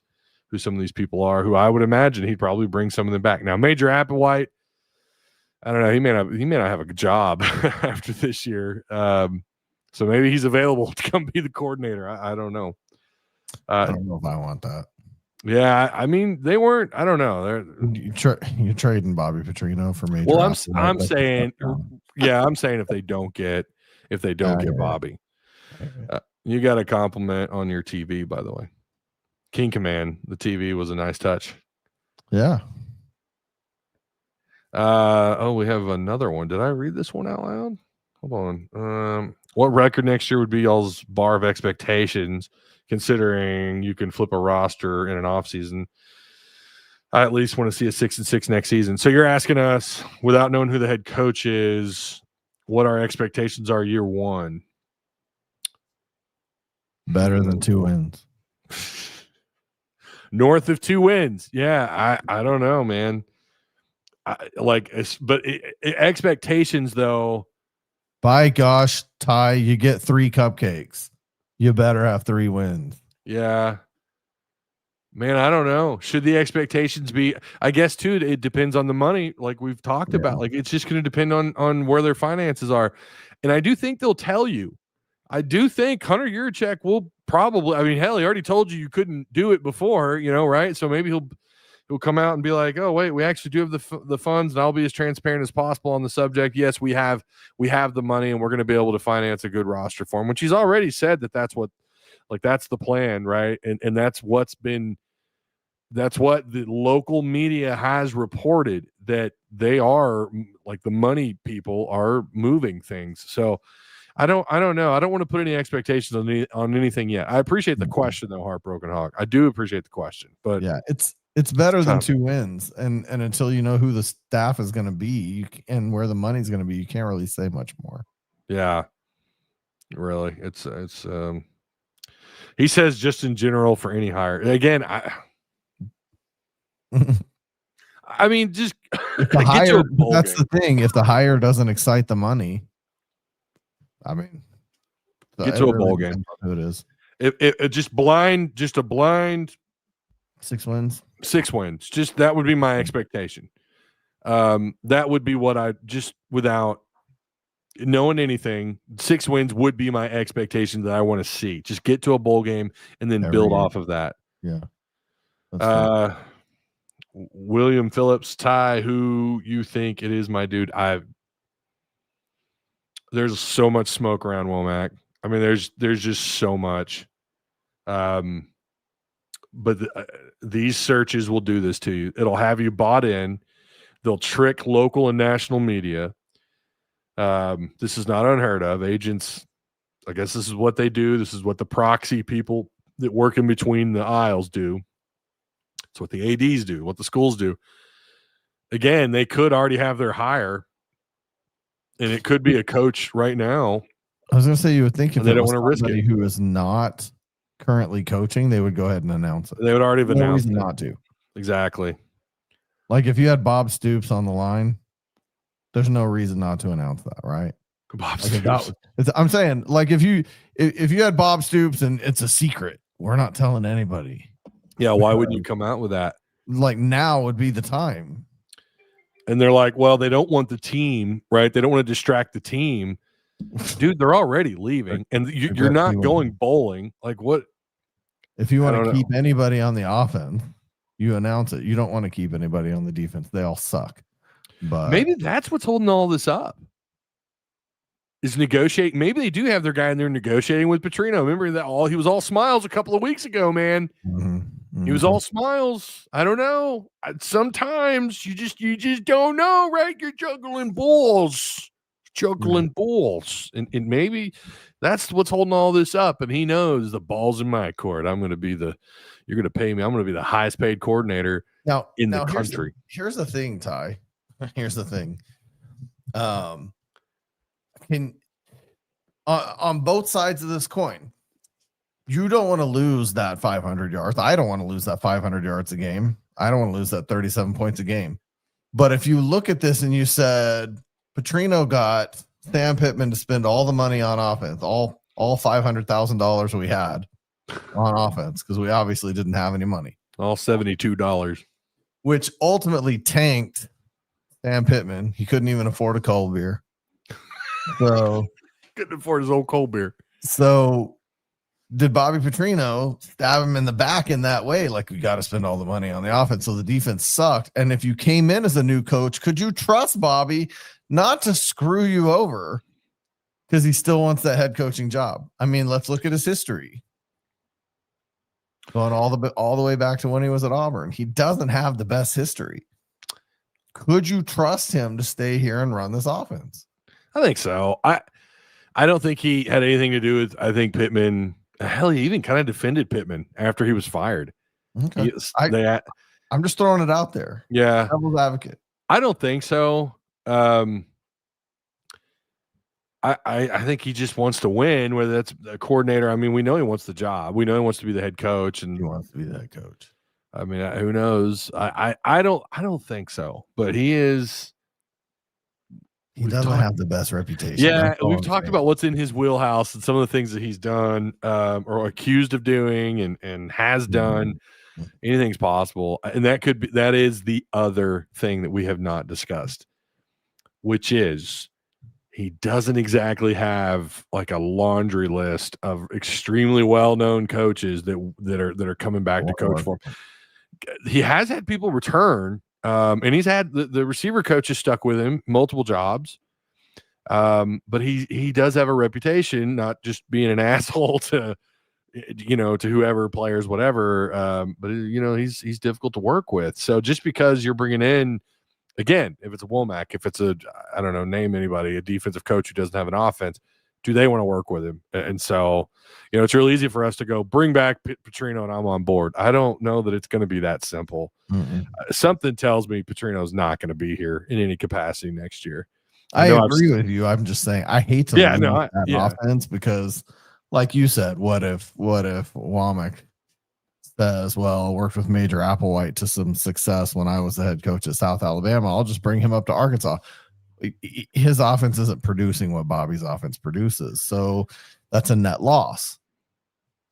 who some of these people are, who I would imagine he'd probably bring some of them back. Now, Major Applewhite, I don't know. He may not have a job after this year. So maybe he's available to come be the coordinator. I don't know. I don't know if I want that. Yeah, I mean, they weren't. I don't know. You're trading Bobby Petrino for Major. Well, I'm saying, I'm saying if they don't get Bobby, you got a compliment on your TV, by the way. King Command, the TV was a nice touch. Yeah. We have another one. Did I read this one out loud? Hold on. What record next year would be y'all's bar of expectations, considering you can flip a roster in an off season? I at least want to see a 6-6 next season. So you're asking us, without knowing who the head coach is, what our expectations are year one. Better than 2 wins. North of 2 wins. Yeah, I don't know, man. Expectations, though. By gosh, Ty, you get 3 cupcakes. You better have 3 wins. Yeah. Man, I don't know. Should the expectations be, I guess, too, it depends on the money, like we've talked about. Like, it's just going to depend on where their finances are. And I do think they'll tell you. I do think Hunter Yurachek will probably, I mean, hell, he already told you couldn't do it before, right? So maybe he'll come out and be like, oh, wait, we actually do have the funds, and I'll be as transparent as possible on the subject. Yes, we have the money, and we're going to be able to finance a good roster for him, which he's already said that's the plan, right? And that's what the local media has reported, that they are, like, the money people are moving things. So I don't know. I don't want to put any expectations on anything yet. I appreciate the question, though, Heartbroken Hawk. I do appreciate the question, but yeah, it's better than 2 wins, and until you know who the staff is going to be and where the money's going to be, you can't really say much more. Yeah, really, it's he says just in general for any hire. Again, I mean, just if the hire, that's the thing. If the hire doesn't excite the money, I mean, get to a bowl game. Who it is? It just a blind 6 wins. 6 wins. Just that would be my expectation. That would be what I just, without knowing anything, 6 wins would be my expectation that I want to see. Just get to a bowl game and then build off of that. Yeah. That's fair. William Phillips, Ty, who you think it is, my dude? There's so much smoke around Wommack. I mean, there's just so much. But these searches will do this to you. It'll have you bought in. They'll trick local and national media. This is not unheard of. Agents, I guess this is what they do. This is what the proxy people that work in between the aisles do. It's what the ADs do, what the schools do. Again, they could already have their hire, and it could be a coach right now. I was going to say, you would think if they it don't was want to risk somebody it. who is not currently coaching, they would go ahead and announce it. They would already have No announced reason it. not to. Exactly. Like if you had Bob Stoops on the line, there's no reason not to announce that, right? Bob Like if Stoops. I'm saying, like if you had Bob Stoops and it's a secret, we're not telling anybody. Yeah, why wouldn't you come out with that? Like now would be the time. And they're like, well, they don't want the team, right? They don't want to distract the team. Dude, they're already leaving, and you're not going bowling. Like what? If you want to keep anybody on the offense, you announce it. You don't want to keep anybody on the defense. They all suck. But maybe that's what's holding all this up. Is negotiate. Maybe they do have their guy in there negotiating with Petrino. Remember that he was all smiles a couple of weeks ago, man. He was all smiles. I don't know. Sometimes you just don't know, right? You're juggling balls. And maybe that's what's holding all this up. And he knows the ball's in my court. You're going to pay me. I'm going to be the highest paid coordinator in the country. Here's the thing, Ty. Here's the thing. On both sides of this coin, you don't want to lose that 500 yards. I don't want to lose that 500 yards a game. I don't want to lose that 37 points a game. But if you look at this and you said Petrino got Sam Pittman to spend all the money on offense, all $500,000 we had on offense, because we obviously didn't have any money. All $72. Which ultimately tanked Sam Pittman. He couldn't even afford a cold beer. So couldn't afford his old cold beer. So did Bobby Petrino stab him in the back in that way? Like, we got to spend all the money on the offense. So the defense sucked. And if you came in as a new coach, could you trust Bobby not to screw you over because he still wants that head coaching job? I mean, let's look at his history. Going all the way back to when he was at Auburn. He doesn't have the best history. Could you trust him to stay here and run this offense? I think so. I don't think he had anything to do with, I think Pittman, hell, he even kind of defended Pittman after he was fired. Okay. I'm just throwing it out there. Yeah. Devil's advocate. I don't think so. I think he just wants to win, whether that's a coordinator. I mean, we know he wants the job. We know he wants to be the head coach, and he wants to be the head coach. I mean, who knows? I don't think so, but he is. He doesn't have the best reputation. Yeah, we've talked about what's in his wheelhouse and some of the things that he's done or accused of doing and has done. Anything's possible, and that is the other thing that we have not discussed, which is he doesn't exactly have like a laundry list of extremely well-known coaches that are coming back to coach for him. He has had people return. And he's had the receiver coaches stuck with him, multiple jobs. But he does have a reputation, not just being an asshole to whoever, players, whatever. But he's difficult to work with. So just because you're bringing in, again, if it's a Wommack, if it's I don't know, name anybody, a defensive coach who doesn't have an offense, do they want to work with him? And so, it's real easy for us to go bring back Petrino and I'm on board. I don't know that it's going to be that simple. Something tells me Petrino's not going to be here in any capacity next year. I agree with you. I'm just saying I hate to lose that offense because, like you said, what if Wommack says, well, worked with Major Applewhite to some success when I was the head coach at South Alabama. I'll just bring him up to Arkansas. His offense isn't producing what Bobby's offense produces. So that's a net loss.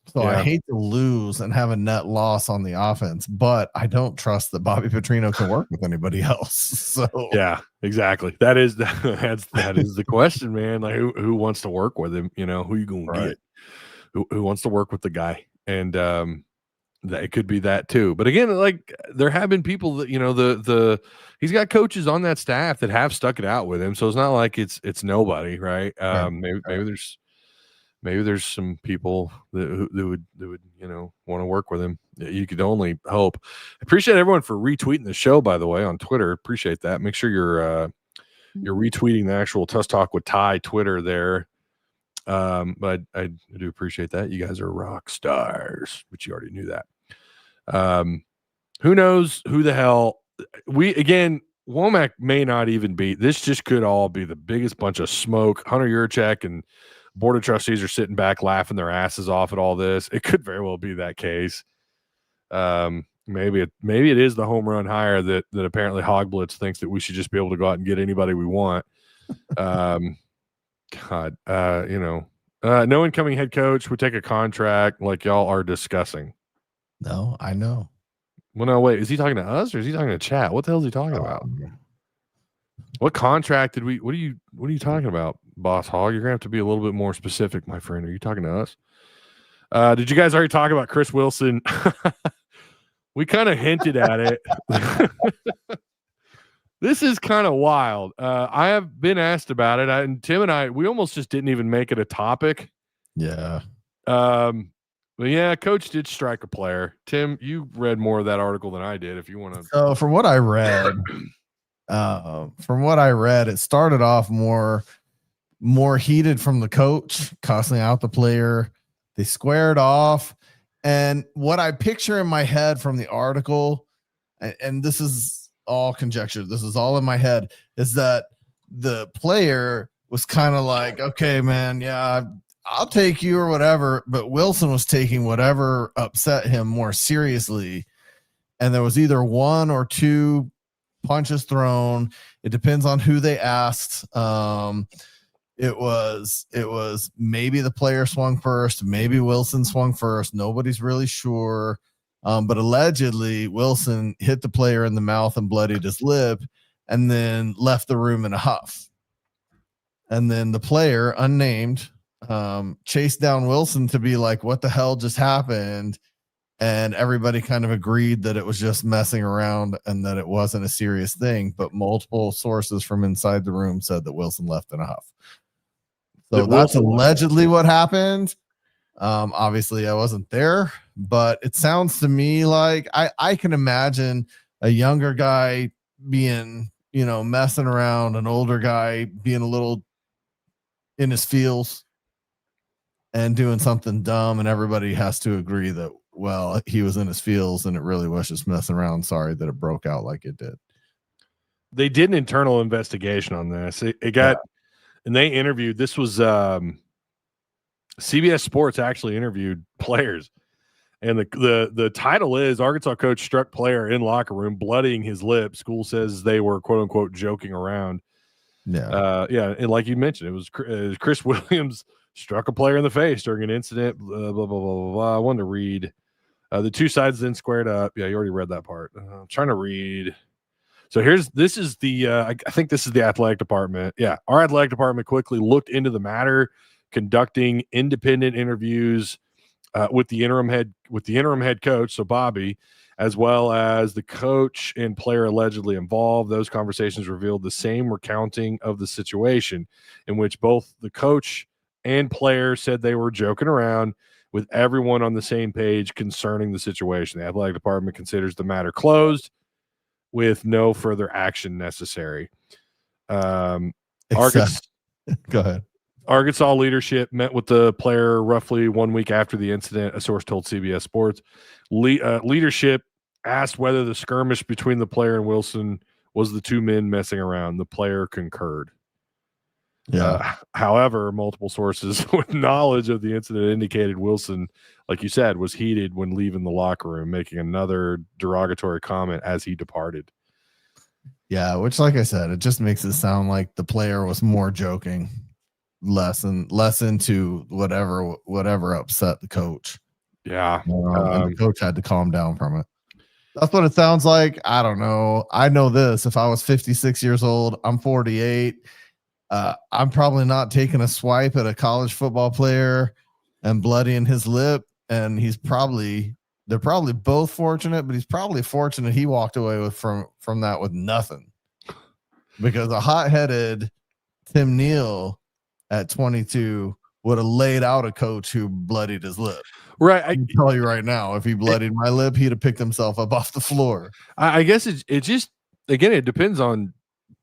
So I Yeah. hate to lose and have a net loss on the offense, but I don't trust that Bobby Petrino can work with anybody else. So Yeah, exactly. That is the question, man. Like who wants to work with him? You know, who you gonna Right. get? Who wants to work with the guy? And that it could be that too. But again, like there have been people that, you know, the he's got coaches on that staff that have stuck it out with him. So it's not like it's nobody, right? Maybe there's some people that would you know want to work with him. You could only hope. I appreciate everyone for retweeting the show, by the way, on Twitter. Appreciate that. Make sure you're retweeting the actual Tusk Talk with Ty Twitter there. But I do appreciate that. You guys are rock stars, but you already knew that. Who knows who the hell Wommack may not even be. This just could all be the biggest bunch of smoke. Hunter Yurachek and Board of Trustees are sitting back laughing their asses off at all this. It could very well be that case. Maybe it is the home run hire that apparently Hog Blitz thinks that we should just be able to go out and get anybody we want. God, no incoming head coach would take a contract like y'all are discussing. no, I know. Well, no, wait. Is he talking to us or is he talking to chat? What the hell is he talking about? What contract did we? What are you talking about, Boss Hog? You're gonna have to be a little bit more specific, my friend. Are you talking to us? Did you guys already talk about Chris Wilson? We kind of hinted at it. This is kind of wild. I have been asked about it, and Tim and I, we almost just didn't even make it a topic. Yeah. But yeah, Coach did strike a player. Tim, you read more of that article than I did. If you want to, So from what I read, it started off more heated from the coach, cussing out the player. They squared off, and what I picture in my head from the article, and this is all conjecture, this is all in my head, is that the player was kind of like, okay, man, yeah, I'll take you or whatever, but Wilson was taking whatever upset him more seriously, and there was either one or two punches thrown. It depends on who they asked. It was maybe the player swung first, maybe Wilson swung first. Nobody's really sure. But allegedly Wilson hit the player in the mouth and bloodied his lip and then left the room in a huff. And then the player, unnamed, chased down Wilson to be like, what the hell just happened? And everybody kind of agreed that it was just messing around and that it wasn't a serious thing. But multiple sources from inside the room said that Wilson left in a huff. So that's allegedly what happened. Obviously I wasn't there, but it sounds to me like I can imagine a younger guy being, messing around, an older guy being a little in his feels and doing something dumb, and everybody has to agree that, well, he was in his feels and it really was just messing around. Sorry that it broke out like it did. They did an internal investigation on this. It got, and they interviewed, this was CBS Sports actually interviewed players, and the title is Arkansas coach struck player in locker room, bloodying his lip. School says they were quote unquote joking around. Yeah. And like you mentioned, it was Chris Williams struck a player in the face during an incident. Blah, blah, blah, blah, blah. I wanted to read the two sides then squared up. Yeah, you already read that part. I'm trying to read. So this is the I think this is the athletic department. Yeah, our athletic department quickly looked into the matter, conducting independent interviews with the interim head coach, so Bobby, as well as the coach and player allegedly involved. Those conversations revealed the same recounting of the situation, in which both the coach and player said they were joking around, with everyone on the same page concerning the situation. The athletic department considers the matter closed, with no further action necessary. Go ahead. Arkansas leadership met with the player roughly 1 week after the incident, a source told CBS Sports. Leadership asked whether the skirmish between the player and Wilson was the two men messing around. The player concurred. However, multiple sources with knowledge of the incident indicated Wilson, like you said, was heated when leaving the locker room, making another derogatory comment as he departed. Yeah, which, like I said, it just makes it sound like the player was more joking, less into whatever upset the coach. Yeah. And the coach had to calm down from it. That's what it sounds like. I don't know. I know this. If I was 56 years old, I'm 48. I'm probably not taking a swipe at a college football player and bloodying his lip. And they're probably both fortunate, but he's probably fortunate he walked away with from that with nothing. Because a hot-headed Tim Neal at 22 would have laid out a coach who bloodied his lip. Right. I can tell you right now, if he bloodied my lip, he'd have picked himself up off the floor. I guess it just, again, it depends on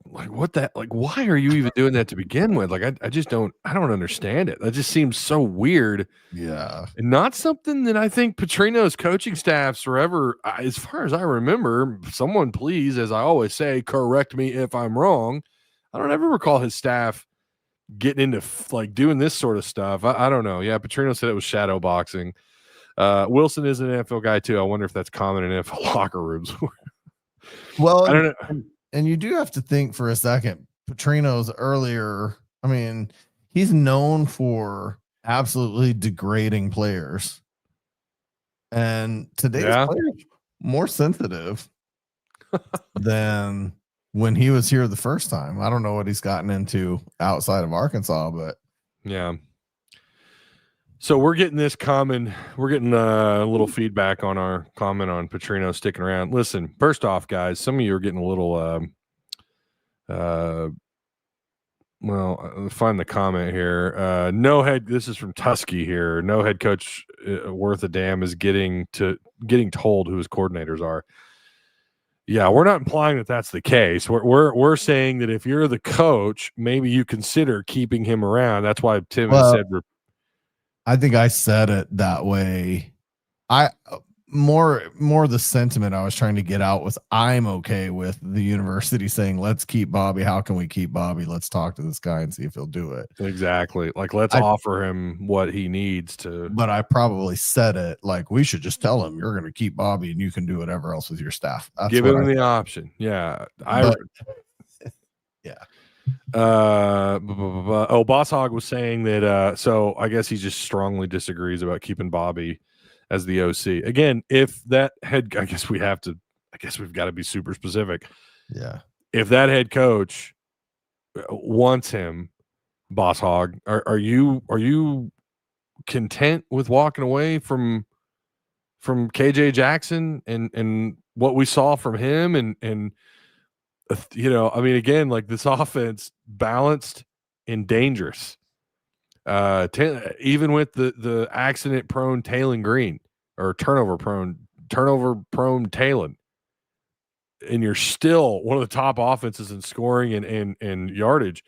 like why are you even doing that to begin with? Like, I just don't understand it. That just seems so weird. Yeah. And not something that I think Petrino's coaching staffs are ever, as far as I remember, someone please, as I always say, correct me if I'm wrong. I don't ever recall his staff getting into like doing this sort of stuff. I don't know. Yeah, Petrino said it was shadow boxing. Wilson is an NFL guy too. I wonder if that's common in NFL locker rooms. Well, I don't know. And you do have to think for a second. Petrino's earlier, I mean, he's known for absolutely degrading players. And today's players more sensitive than when he was here the first time. I don't know what he's gotten into outside of Arkansas, but yeah. So we're getting a little feedback on our comment on Petrino sticking around. Listen, first off, guys, some of you are getting a little, find the comment here. This is from Tusky here. No head coach worth a damn is getting told who his coordinators are. Yeah, we're not implying that that's the case. We're saying that if you're the coach, maybe you consider keeping him around. That's why Tim has said. I think I said it that way. More the sentiment I was trying to get out was I'm okay with the university saying, let's keep Bobby. How can we keep Bobby? Let's talk to this guy and see if he'll do it. Exactly. Like, let's offer him what he needs to. But I probably said it like, we should just tell him you're going to keep Bobby and you can do whatever else with your staff. Give him the option. Yeah. Yeah. Boss Hog was saying that so I guess he just strongly disagrees about keeping Bobby as the OC. Again, if that head, I guess we've got to be super specific. Yeah. If that head coach wants him, Boss Hog, are you content with walking away from KJ Jackson and what we saw from him and I mean, again, like this offense balanced and dangerous. Even with the accident prone Taylon Green or turnover prone Taylon, and you're still one of the top offenses in scoring and yardage.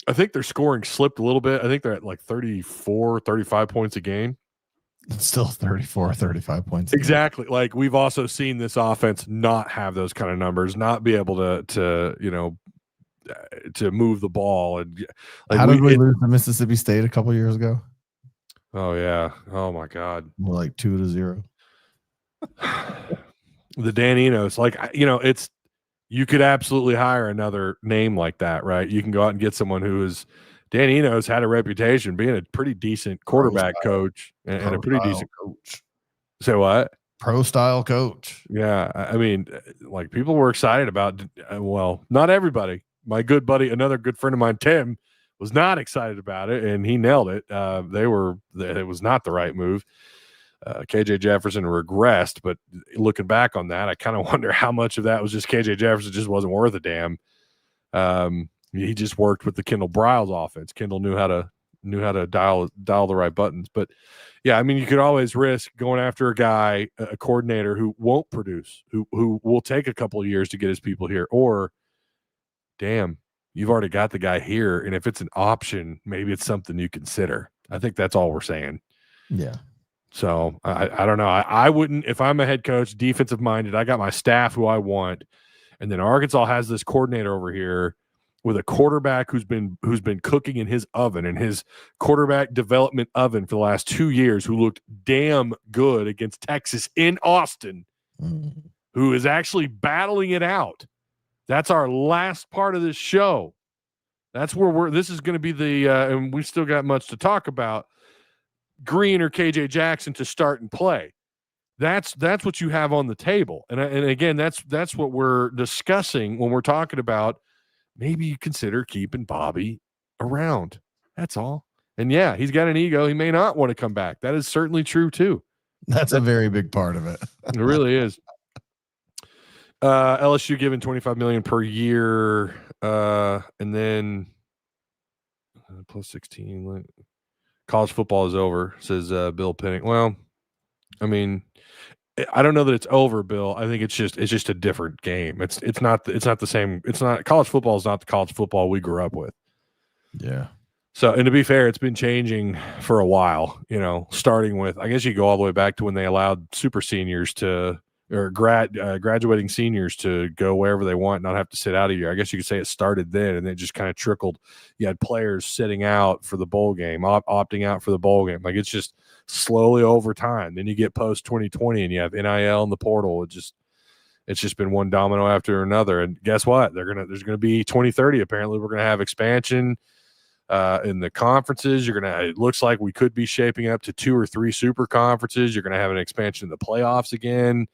I think their scoring slipped a little bit. I think they're at like 34, 35 points a game. It's still 34, 35 points. Exactly. Like we've also seen this offense not have those kind of numbers, not be able to move the ball. And like, how did we lose to Mississippi State a couple years ago? Oh yeah. Oh my God. More like 2-0. The Dan Enos, like, it's, you could absolutely hire another name like that, right? You can go out and get someone who is, Dan Enos had a reputation being a pretty decent quarterback coach and a pretty decent coach. Say what? Pro style coach. Yeah. I mean, like people were excited about, well, not everybody. My good buddy, another good friend of mine, Tim, was not excited about it and he nailed it. It was not the right move. KJ Jefferson regressed, but looking back on that, I kind of wonder how much of that was just KJ Jefferson just wasn't worth a damn. He just worked with the Kendall Briles offense. Kendall knew how to dial the right buttons. But yeah, I mean, you could always risk going after a guy, a coordinator who won't produce, who will take a couple of years to get his people here, or damn, you've already got the guy here. And if it's an option, maybe it's something you consider. I think that's all we're saying. Yeah. So I don't know. I wouldn't, if I'm a head coach, defensive minded, I got my staff who I want. And then Arkansas has this coordinator over here with a quarterback who's been cooking in his oven, in his quarterback development oven for the last 2 years, who looked damn good against Texas in Austin, who is actually battling it out. That's our last part of this show. That's where this is going to be and we still got much to talk about. Green or KJ Jackson to start and play. That's what you have on the table. And again, that's what we're discussing when we're talking about maybe you consider keeping Bobby around. That's all. And yeah, he's got an ego. He may not want to come back. That is certainly true too. That's a very big part of it. It really is. LSU given $25 million per year, and then plus 16. College football is over, says Bill Penning. Well, I mean, I don't know that it's over, Bill. I think it's just a different game. It's not the same. It's not college football is not the college football we grew up with. Yeah. So, and to be fair, it's been changing for a while, starting with, I guess you go all the way back to when they allowed super seniors or graduating seniors to go wherever they want, not have to sit out a year. I guess you could say it started then, and it just kind of trickled. You had players sitting out for the bowl game, opting out for the bowl game. Like, it's just slowly over time. Then you get post 2020 and you have NIL and the portal. It's just been one domino after another. And guess what? There's going to be 2030. Apparently we're going to have expansion in the conferences. It looks like we could be shaping up to 2 or 3 super conferences. You're going to have an expansion in the playoffs again.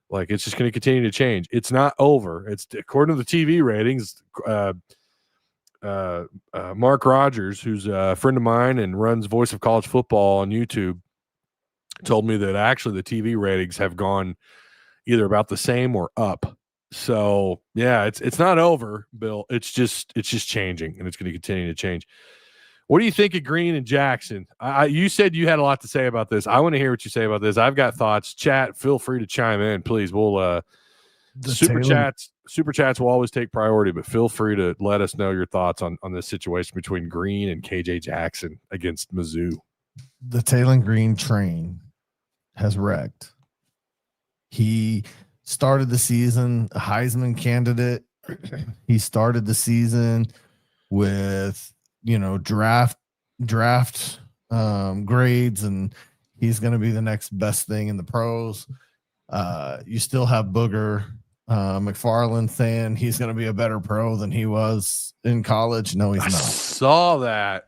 Like, it's just going to continue to change. It's not over. It's according to the TV ratings. Mark Rogers, who's a friend of mine and runs Voice of College Football on YouTube, told me that actually the TV ratings have gone either about the same or up. So yeah, it's not over, Bill. It's just changing, and it's going to continue to change. What do you think of Green and Jackson? You said you had a lot to say about this. I want to hear what you say about this. I've got thoughts. Chat, feel free to chime in, please. We'll super chats will always take priority, but feel free to let us know your thoughts on this situation between Green and KJ Jackson against Mizzou. The Taylor Green train has wrecked. He started the season a Heisman candidate. He started the season with draft grades, and he's going to be the next best thing in the pros. You still have Booger McFarland saying he's going to be a better pro than he was in college. No, he's not. Saw that.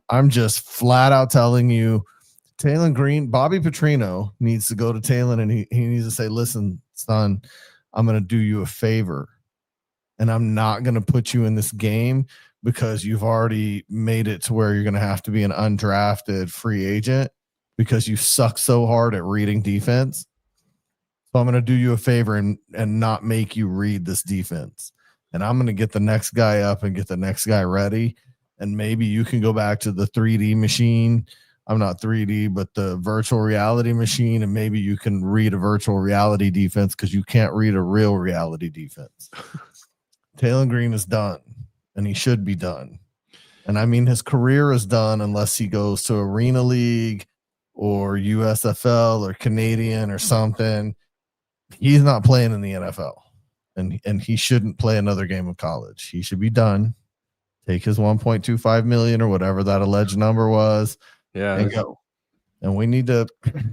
I'm just flat out telling you, Taylor Green, Bobby Petrino needs to go to Taylor, and he needs to say, listen, son, I'm going to do you a favor, and I'm not going to put you in this game because you've already made it to where you're going to have to be an undrafted free agent because you suck so hard at reading defense. So I'm going to do you a favor and not make you read this defense. And I'm going to get the next guy up and get the next guy ready. And maybe you can go back to the 3D machine. I'm not 3D, but the virtual reality machine. And maybe you can read a virtual reality defense because you can't read a real reality defense. Taylor Green is done, and he should be done. And I mean, his career is done unless he goes to Arena League or USFL or Canadian or something. He's not playing in the NFL, and he shouldn't play another game of college. He should be done. Take his 1.25 million or whatever that alleged number was. Yeah, and go. And we need to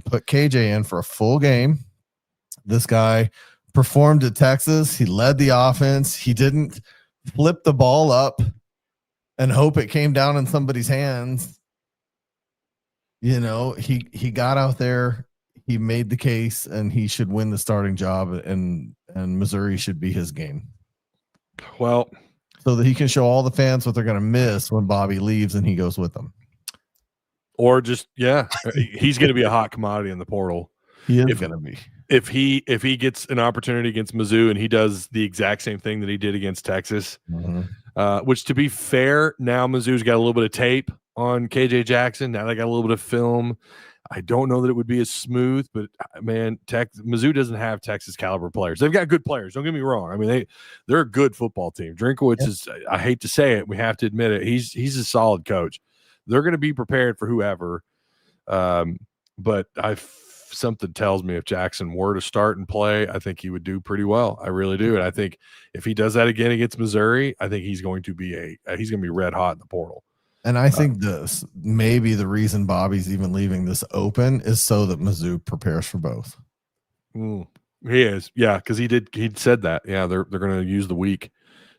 put KJ in for a full game. This guy performed at Texas. He led the offense. He didn't flip the ball up and hope it came down in somebody's hands. He got out there. He made the case, and he should win the starting job, and Missouri should be his game. Well, so that he can show all the fans what they're going to miss when Bobby leaves and he goes with them. Or just, yeah, he's going to be a hot commodity in the portal. He is going to be. If he gets an opportunity against Mizzou and he does the exact same thing that he did against Texas, which, to be fair, now Mizzou's got a little bit of tape on KJ Jackson. Now they got a little bit of film. I don't know that it would be as smooth, but man, Mizzou doesn't have Texas caliber players. They've got good players. Don't get me wrong. I mean, they're a good football team. Drinkowitz is, I hate to say it, we have to admit it. He's a solid coach. They're going to be prepared for whoever. But something tells me if Jackson were to start and play, I think he would do pretty well. I really do. And I think if he does that again against Missouri, I think he's going to be red hot in the portal. And I think maybe the reason Bobby's even leaving this open is so that Mizzou prepares for both. He is. Yeah. Cause he said that. Yeah. They're going to use the week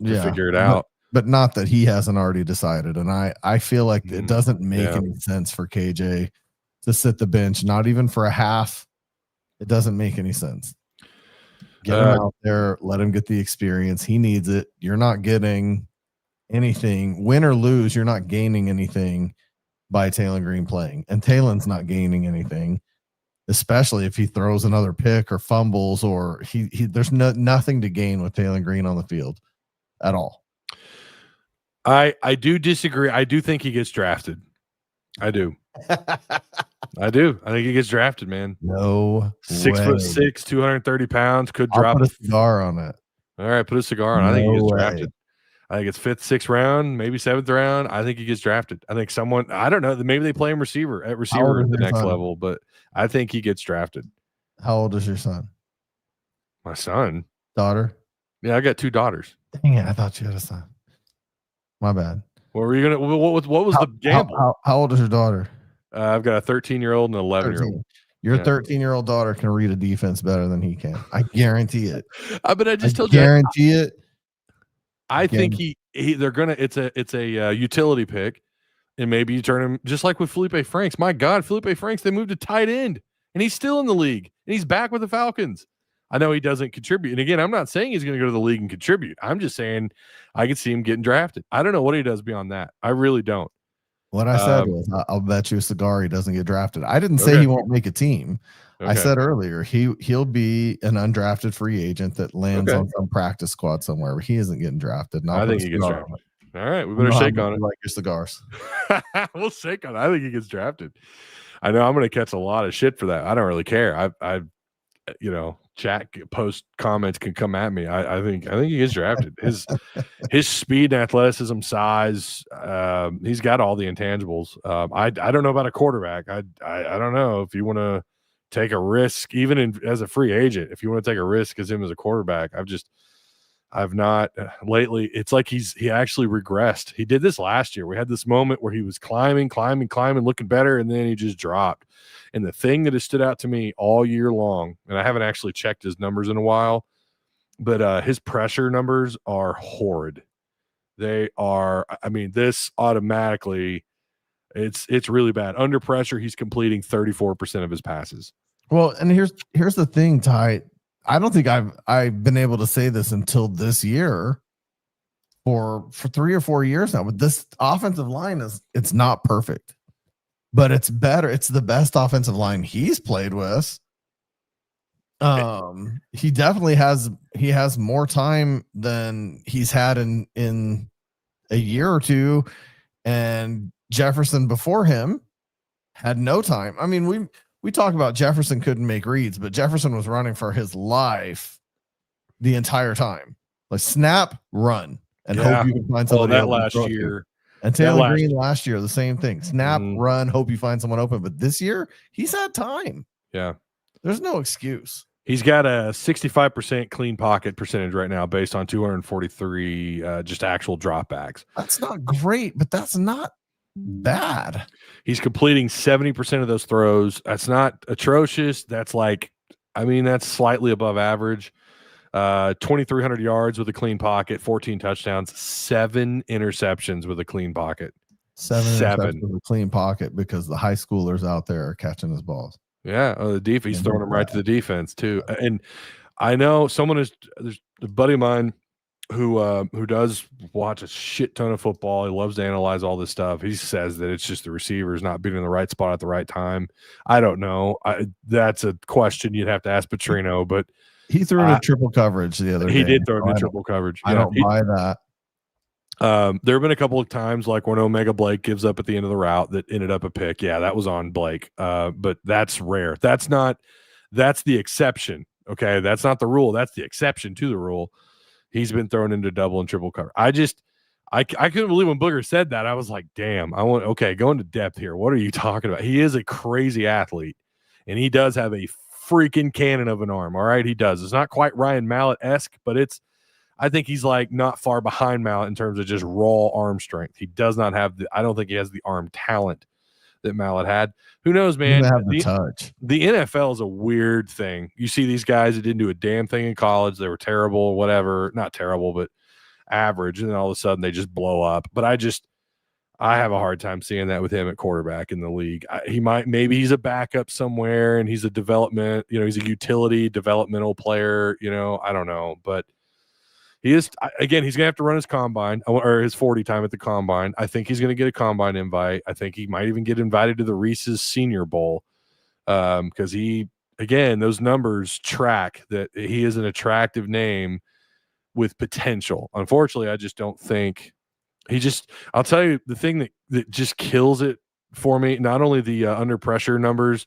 to figure it out. But not that he hasn't already decided. And I feel like it doesn't make any sense for KJ to sit the bench, not even for a half. It doesn't make any sense. Get him out there, let him get the experience. He needs it. You're not getting anything, win or lose, you're not gaining anything by Taylor Green playing. And Taylor's not gaining anything, especially if he throws another pick or fumbles, or he there's nothing to gain with Taylor Green on the field at all. I do disagree. I do think he gets drafted. I do. I do. I think he gets drafted, man. No 6'6", 230 pounds, could I'll drop put a cigar on it. All right, put a cigar on. I think he gets way. drafted. I think it's 5th, 6th round, maybe 7th round. I think he gets drafted. I think someone, I don't know, maybe they play him receiver at old the is next your level, but I think he gets drafted. How old is your son? My son? Daughter? Yeah, I got 2 daughters. Dang it, I thought you had a son. My bad. What were you gonna? What was the gamble? How old is your daughter? I've got a 13-year-old and an 11-year-old. Your 13-year-old daughter can read a defense better than he can. I guarantee it. But I just told guarantee you. it. I think they're gonna. It's a utility pick, and maybe you turn him just like with Felipe Franks. My God, Felipe Franks, they moved to tight end, and he's still in the league, and he's back with the Falcons. I know he doesn't contribute, and again, I'm not saying he's going to go to the league and contribute. I'm just saying I could see him getting drafted. I don't know what he does beyond that. I really don't. What I said was, I'll bet you a cigar he doesn't get drafted. I didn't say he won't make a team. Okay. I said earlier he'll be an undrafted free agent that lands on some practice squad somewhere, but he isn't getting drafted. I think he gets drafted. All right, we better shake on it. Like your cigars. We'll shake on it. I think he gets drafted. I know I'm going to catch a lot of shit for that. I don't really care. I chat post comments can come at me. I think he gets drafted. His speed and athleticism, size, he's got all the intangibles. I don't know about a quarterback. I don't know if you want to take a risk, even as a free agent, if you want to take a risk as him as a quarterback. I've not lately. It's like he actually regressed. He did this last year. We had this moment where he was climbing, looking better, and then he just dropped. And the thing that has stood out to me all year long, and I haven't actually checked his numbers in a while, but his pressure numbers are horrid. They are. I mean, this automatically, it's really bad. Under pressure, he's completing 34% of his passes. Well, and here's the thing, Ty. I don't think I've been able to say this until this year, or for 3 or 4 years now. But this offensive line it's not perfect, but it's better. It's the best offensive line he's played with. He definitely has more time than he's had in a year or two, and Jefferson before him had no time. I mean, we talk about Jefferson couldn't make reads, but Jefferson was running for his life the entire time. Like snap, run, and hope you can find somebody. That last year. And Taylor Green last year, the same thing. Snap, run, hope you find someone open. But this year, he's had time. Yeah. There's no excuse. He's got a 65% clean pocket percentage right now based on 243 just actual dropbacks. That's not great, but that's not bad. He's completing 70% of those throws. That's not atrocious. That's that's slightly above average. 2,300 yards with a clean pocket, 14 touchdowns, 7 interceptions with a clean pocket. 7 interceptions with a clean pocket because the high schoolers out there are catching his balls. Yeah, the defense, he's throwing them right to the defense too. And I know there's a buddy of mine who does watch a shit ton of football. He loves to analyze all this stuff. He says that it's just the receivers not being in the right spot at the right time. I don't know. That's a question you'd have to ask Petrino, but he threw in a triple coverage the other day. He did throw in a triple coverage. I don't buy that. There have been a couple of times like when Omega Blake gives up at the end of the route that ended up a pick. Yeah, that was on Blake. But that's rare. That's the exception. Okay. That's not the rule. That's the exception to the rule. He's been thrown into double and triple cover. I couldn't believe when Booger said that. I was like, damn, go into depth here. What are you talking about? He is a crazy athlete, and he does have a freaking cannon of an arm. All right. He does. It's not quite Ryan Mallett-esque, but I think he's like not far behind Mallett in terms of just raw arm strength. He does not have I don't think he has the arm talent that Mallett had. Who knows, man? Have the touch. The NFL is a weird thing. You see these guys that didn't do a damn thing in college. They were terrible or whatever. Not terrible, but average. And then all of a sudden they just blow up. But I have a hard time seeing that with him at quarterback in the league. Maybe he's a backup somewhere and he's a he's a utility developmental player, I don't know, but he's going to have to run his combine or his 40 time at the combine. I think he's going to get a combine invite. I think he might even get invited to the Reese's Senior Bowl because those numbers track that he is an attractive name with potential. Unfortunately, I just don't think I'll tell you the thing that just kills it for me, not only the under pressure numbers,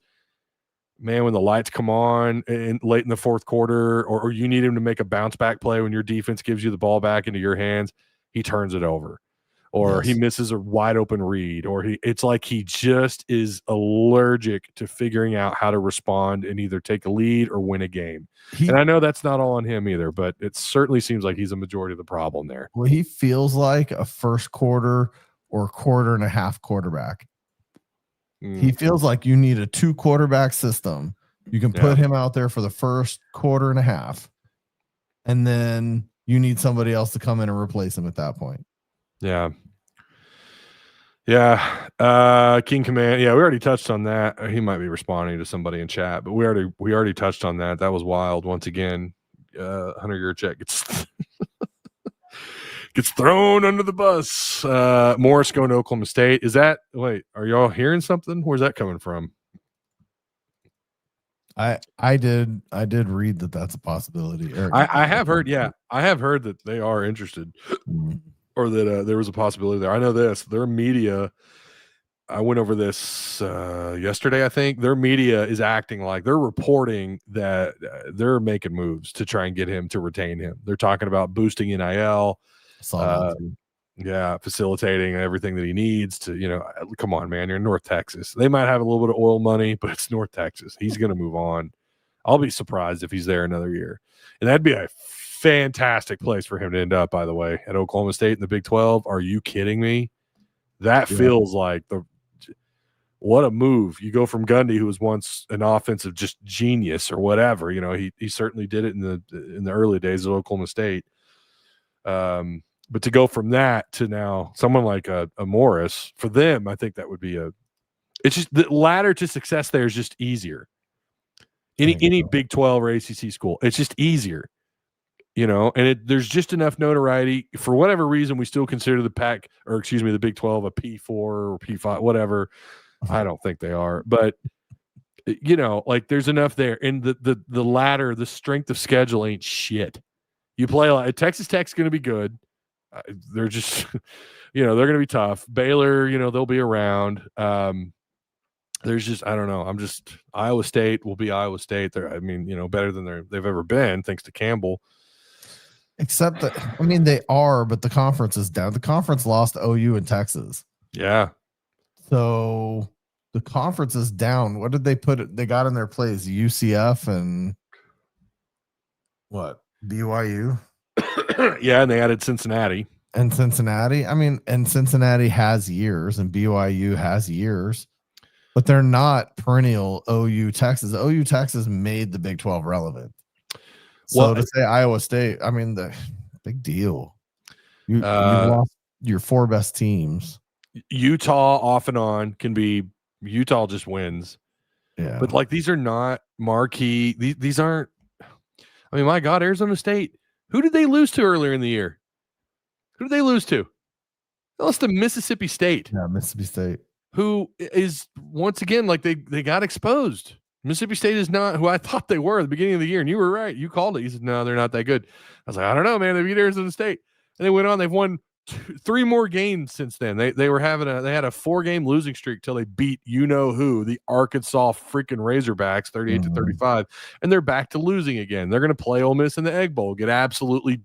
man, when the lights come on late in the fourth quarter, or you need him to make a bounce back play when your defense gives you the ball back into your hands, he turns it over. Or he misses a wide open read, or it's like he just is allergic to figuring out how to respond and either take a lead or win a game. And I know that's not all on him either, but it certainly seems like he's a majority of the problem there. Well, he feels like a first quarter or quarter and a half quarterback. He feels like you need a 2 quarterback system. You can put him out there for the first quarter and a half, and then you need somebody else to come in and replace him at that point. Yeah. King Command. Yeah, we already touched on that. He might be responding to somebody in chat, but we already touched on that. That was wild. Once again, Hunter Yurachek gets thrown under the bus. Morris going to Oklahoma State. Are y'all hearing something? Where's that coming from? I did read that that's a possibility. I have heard. Yeah, I have heard that they are interested. Or that there was a possibility there. I know this. Their media, I went over this yesterday, I think. Their media is acting like they're reporting that they're making moves to try and get him to retain him. They're talking about boosting NIL, facilitating everything that he needs to, come on, man, you're in North Texas. They might have a little bit of oil money, but it's North Texas. He's going to move on. I'll be surprised if he's there another year. And that'd be a fantastic place for him to end up, by the way, at Oklahoma State in the Big 12. Are you kidding me? That feels like what a move. You go from Gundy, who was once an offensive just genius or whatever, he certainly did it in the early days of Oklahoma State. But to go from that to now someone like a Morris, for them, I think that would be it's just the ladder to success there is just easier. Any Big 12 or ACC school, it's just easier. And there's just enough notoriety. For whatever reason, we still consider the Big 12 a P4 or P5, whatever. I don't think they are, but there's enough there. And the ladder, the strength of schedule ain't shit. You play a lot. Texas Tech's going to be good. They're just, they're going to be tough. Baylor, they'll be around. There's just, I don't know. Iowa State will be Iowa State. Better than they've ever been, thanks to Campbell. Except that, they are, but the conference is down. The conference lost to OU in Texas. Yeah. So the conference is down. What did they put? They got in their place UCF and what? BYU? Yeah, and they added Cincinnati. And Cincinnati. And Cincinnati has years and BYU has years, but they're not perennial OU Texas. OU Texas made the Big 12 relevant. So to say Iowa State, the big deal. You lost your 4 best teams. Utah off and on can be Utah just wins. Yeah. But these are not marquee. These aren't. My God, Arizona State. Who did they lose to earlier in the year? Who did they lose to? They lost to Mississippi State. Yeah, Mississippi State. Who is once again they got exposed. Mississippi State is not who I thought they were at the beginning of the year, and you were right. You called it. You said, no, they're not that good. I was like, I don't know, man. They beat Arizona State. And they went on. They've won 3 more games since then. They had a 4-game losing streak till they beat who, the Arkansas freaking Razorbacks, 38-35, and they're back to losing again. They're going to play Ole Miss in the Egg Bowl, get absolutely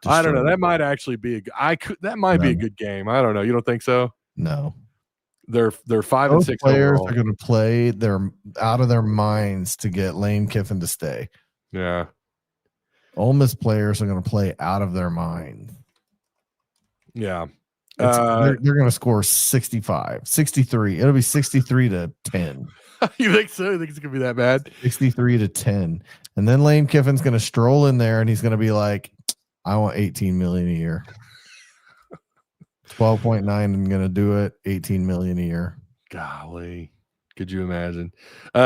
destroyed. I don't know. That might actually be be a good game. I don't know. You don't think so? No. They're 5 Those and 6 players overall. are going to play their out of their minds to get Lane Kiffin to stay. Yeah. Ole Miss players are going to play out of their mind. Yeah. They're going to score 65, 63. It'll be 63-10. You think so? You think it's going to be that bad? 63-10. And then Lane Kiffin's going to stroll in there and he's going to be like, I want $18 million a year. 12.9 and going to do it. 18 million a year. Golly. Could you imagine?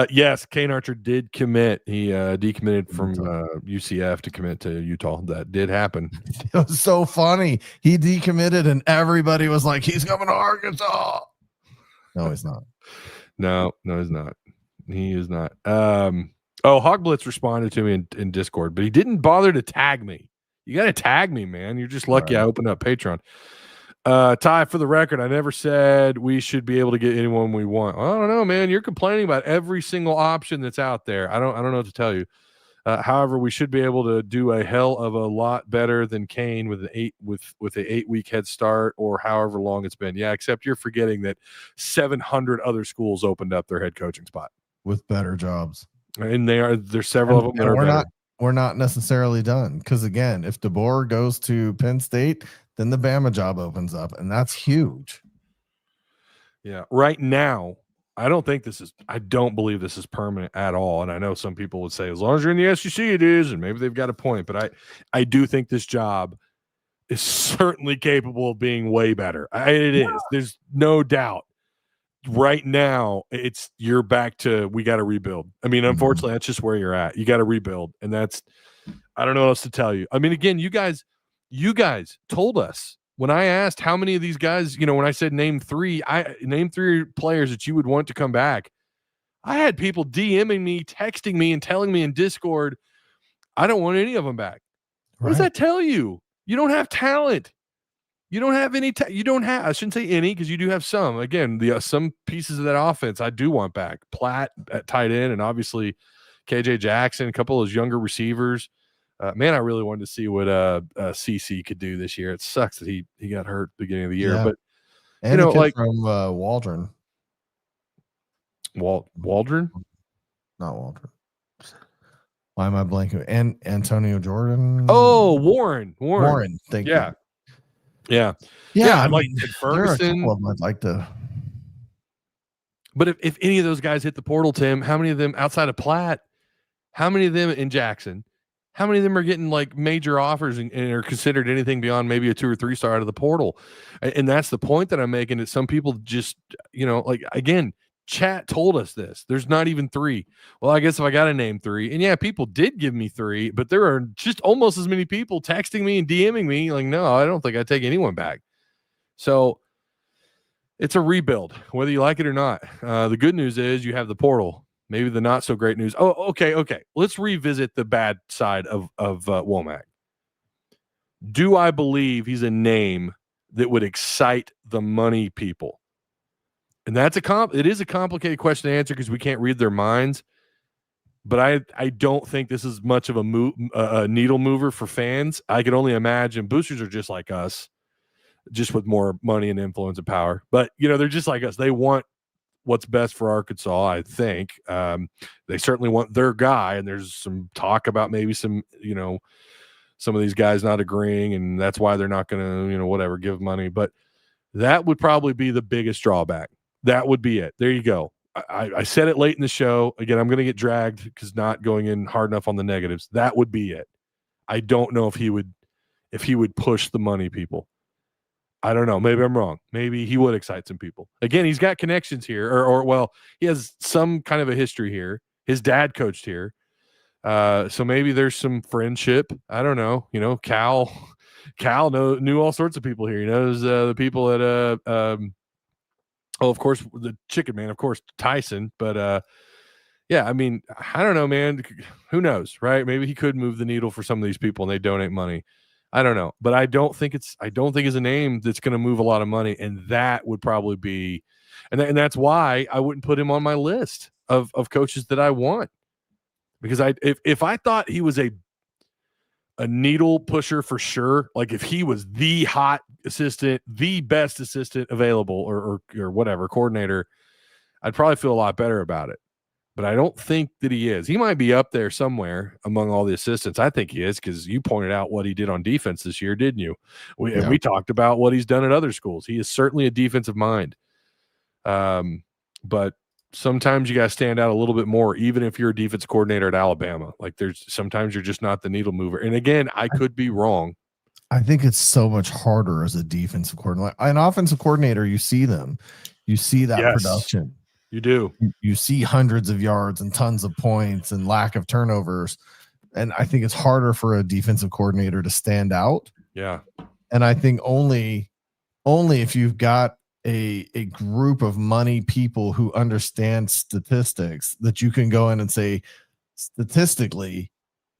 Yes, Kane Archer did commit. He decommitted from UCF to commit to Utah. That did happen. It was so funny. He decommitted and everybody was like, he's coming to Arkansas. No, he's not. No, he's not. He is not. Hog Blitz responded to me in Discord, but he didn't bother to tag me. You got to tag me, man. You're just lucky I opened up Patreon. Ty, for the record, I never said we should be able to get anyone we want. I don't know, man. You're complaining about every single option that's out there. I don't know what to tell you. However, we should be able to do a hell of a lot better than Kane with an 8-week head start, or however long it's been. Yeah, except you're forgetting that 700 other schools opened up their head coaching spot with better jobs, and there's several of them that are we're not necessarily done, because again, if DeBoer goes to Penn State, then the Bama job opens up, and that's huge. Yeah, right now, I don't believe this is permanent at all. And I know some people would say, as long as you're in the SEC, it is, and maybe they've got a point. But I do think this job is certainly capable of being way better. It is. There's no doubt. Right now, you're back to, we got to rebuild. I mean, unfortunately, that's just where you're at. You got to rebuild, and I don't know what else to tell you. I mean, again, you guys told us when I asked how many of these guys, when I said name three players that you would want to come back, I had people DMing me, texting me, and telling me in Discord, I don't want any of them back. What does that tell you? You don't have talent. You don't have any. You don't have. I shouldn't say any, because you do have some. Again, some pieces of that offense I do want back. Platt at tight end, and obviously KJ Jackson, a couple of those younger receivers. Man, I really wanted to see what CC could do this year. It sucks that he got hurt at the beginning of the year, but and like from Waldron. Waldron, not Waldron. Why am I blanking? And Antonio Jordan. Oh, Warren. Thank you. Yeah. I like mean, Ferguson. I'd like to. But if any of those guys hit the portal, Tim, how many of them outside of Platt? How many of them in Jackson? How many of them are getting like major offers and are considered anything beyond maybe a 2 or 3 star out of the portal? And that's the point that I'm making, that some people just, like, again, chat told us this. There's not even 3. Well, I guess if I got to name 3, and yeah, people did give me 3, but there are just almost as many people texting me and DMing me like, no, I don't think I'd take anyone back. So it's a rebuild, whether you like it or not. The good news is you have the portal. Maybe the not so great news. Oh, okay. Let's revisit the bad side of Wommack. Do I believe he's a name that would excite the money people? And it is a complicated question to answer, because we can't read their minds. But I don't think this is much of a needle mover for fans. I can only imagine boosters are just like us, just with more money and influence and power. But they're just like us. They want what's best for Arkansas, I think. They certainly want their guy, and there's some talk about maybe some of these guys not agreeing, and that's why they're not going to whatever give money. But that would probably be the biggest drawback. That would be it. There you go. I said it late in the show. Again, I'm going to get dragged because not going in hard enough on the negatives. That would be it. I don't know if he would push the money people. I don't know. Maybe I'm wrong. Maybe he would excite some people. Again, he's got connections here, or he has some kind of a history here. His dad coached here. So maybe there's some friendship. I don't know. Cal knew all sorts of people here. He knows the people at of course, the Chicken Man, of course, Tyson. But yeah, I mean, I don't know, man. Who knows, right? Maybe he could move the needle for some of these people, and they donate money. I don't know, but I don't think it's a name that's going to move a lot of money, and that would probably be, and that's why I wouldn't put him on my list of coaches that I want, because if I thought he was a needle pusher for sure, like if he was the hot assistant, the best assistant available, or whatever coordinator, I'd probably feel a lot better about it. But I don't think that he is. He might be up there somewhere among all the assistants. I think he is, because you pointed out what he did on defense this year, didn't you? And we talked about what he's done at other schools. He is certainly a defensive mind. But sometimes you got to stand out a little bit more, even if you're a defense coordinator at Alabama. Like sometimes you're just not the needle mover. And again, I could be wrong. I think it's so much harder as a defensive coordinator. An offensive coordinator, you see them, you see that Yes. production. You do. You see hundreds of yards and tons of points and lack of turnovers. And I think it's harder for a defensive coordinator to stand out. Yeah. And I think only if you've got a group of money people who understand statistics that you can go in and say, statistically,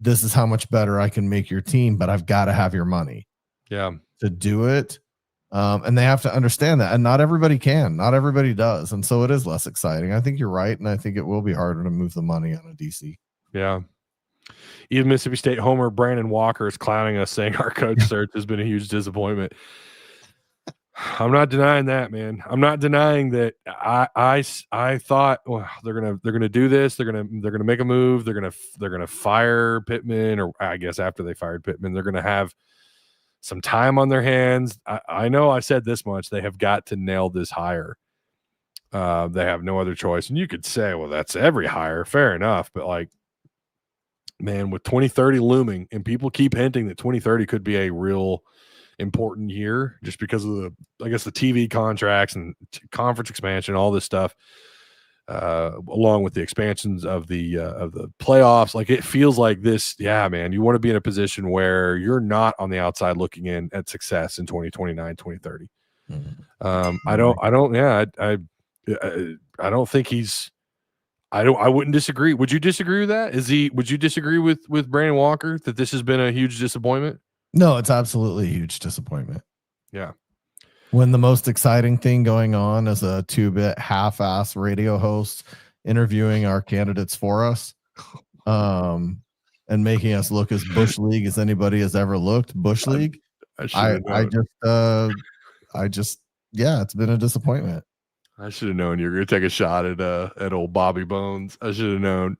this is how much better I can make your team, but I've got to have your money to do it. And they have to understand that. And not everybody can, not everybody does. And so it is less exciting. I think you're right. And I think it will be harder to move the money on a DC. Yeah. Even Mississippi State homer Brandon Walker is clowning us, saying our coach search has been a huge disappointment. I'm not denying that, man. I'm not denying that. I thought, well, they're gonna do this. They're gonna make a move. They're gonna fire Pittman, or I guess after they fired Pittman, they're gonna have some time on their hands. I know I said this much. They have got to nail this hire. They have no other choice. And you could say, well, that's every hire. Fair enough. But like, man, with 2030 looming, and people keep hinting that 2030 could be a real important year just because of the TV contracts and conference expansion, all this stuff, along with the expansions of the playoffs. Like, it feels like this. Yeah, man, you want to be in a position where you're not on the outside looking in at success in 2029, 2030. I don't think he's. I wouldn't disagree. Would you disagree with that? Would you disagree with Brandon Walker that this has been a huge disappointment? No, it's absolutely a huge disappointment. Yeah. When the most exciting thing going on is a 2-bit half-ass radio host interviewing our candidates for us, and making us look as Bush League as anybody has ever looked. Bush League. I just, it's been a disappointment. I should have known you were going to take a shot at old Bobby Bones. I should have known.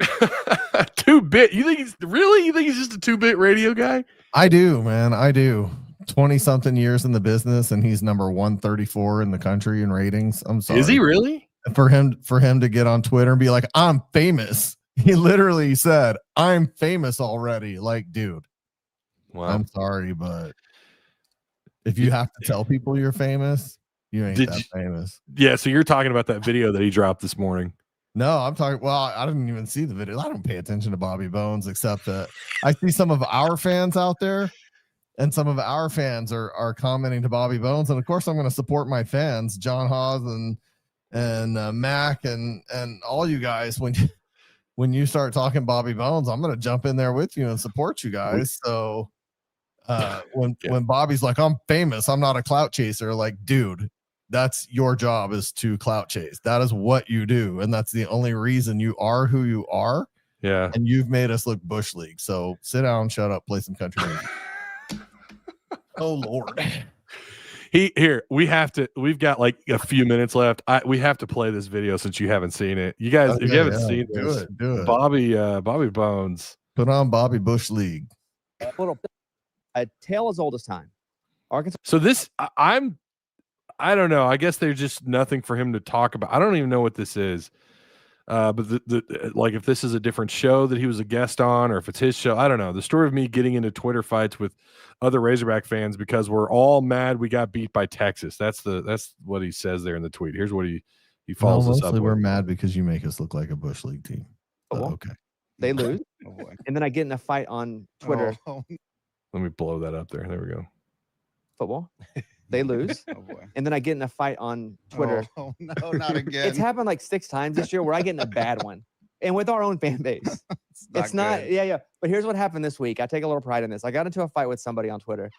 2-bit. You think he's just a 2-bit radio guy? I do, man. I do. 20-something years in the business, and he's number 134 in the country in ratings. I'm sorry. Is he really? For him to get on Twitter and be like, I'm famous. He literally said, I'm famous already. Like, dude, wow. I'm sorry, but if you have to tell people you're famous, you ain't famous. Yeah, so you're talking about that video that he dropped this morning. No, I'm talking. Well, I didn't even see the video. I don't pay attention to Bobby Bones, except that I see some of our fans out there, and some of our fans are commenting to Bobby Bones. And of course, I'm going to support my fans, John Hogs and Mac and all you guys. When you start talking Bobby Bones, I'm going to jump in there with you and support you guys. So when Bobby's like, I'm famous, I'm not a clout chaser. Like, dude, that's your job, is to clout chase. That is what you do. And that's the only reason you are who you are. Yeah. And you've made us look Bush League. So sit down, shut up, play some country music. Oh Lord. We've got like a few minutes left. We have to play this video since you haven't seen it. You guys, if you haven't seen this, do it. Bobby Bones. Put on Bobby Bush League. A tale as old as time. Arkansas. So this, I don't know. I guess there's just nothing for him to talk about. I don't even know what this is. But like, if this is a different show that he was a guest on, or if it's his show, I don't know. The story of me getting into Twitter fights with other Razorback fans because we're all mad we got beat by Texas. That's what he says there in the tweet. Here's what he follows us up with. We're mad because you make us look like a Bush League team. Okay. They lose. Oh boy. And then I get in a fight on Twitter. Let me blow that up there. There we go. Football. They lose. Oh boy. And then I get in a fight on Twitter. Oh no, not again. It's happened like 6 times this year where I get in a bad one. And with our own fan base. It's not yeah. But here's what happened this week. I take a little pride in this. I got into a fight with somebody on Twitter,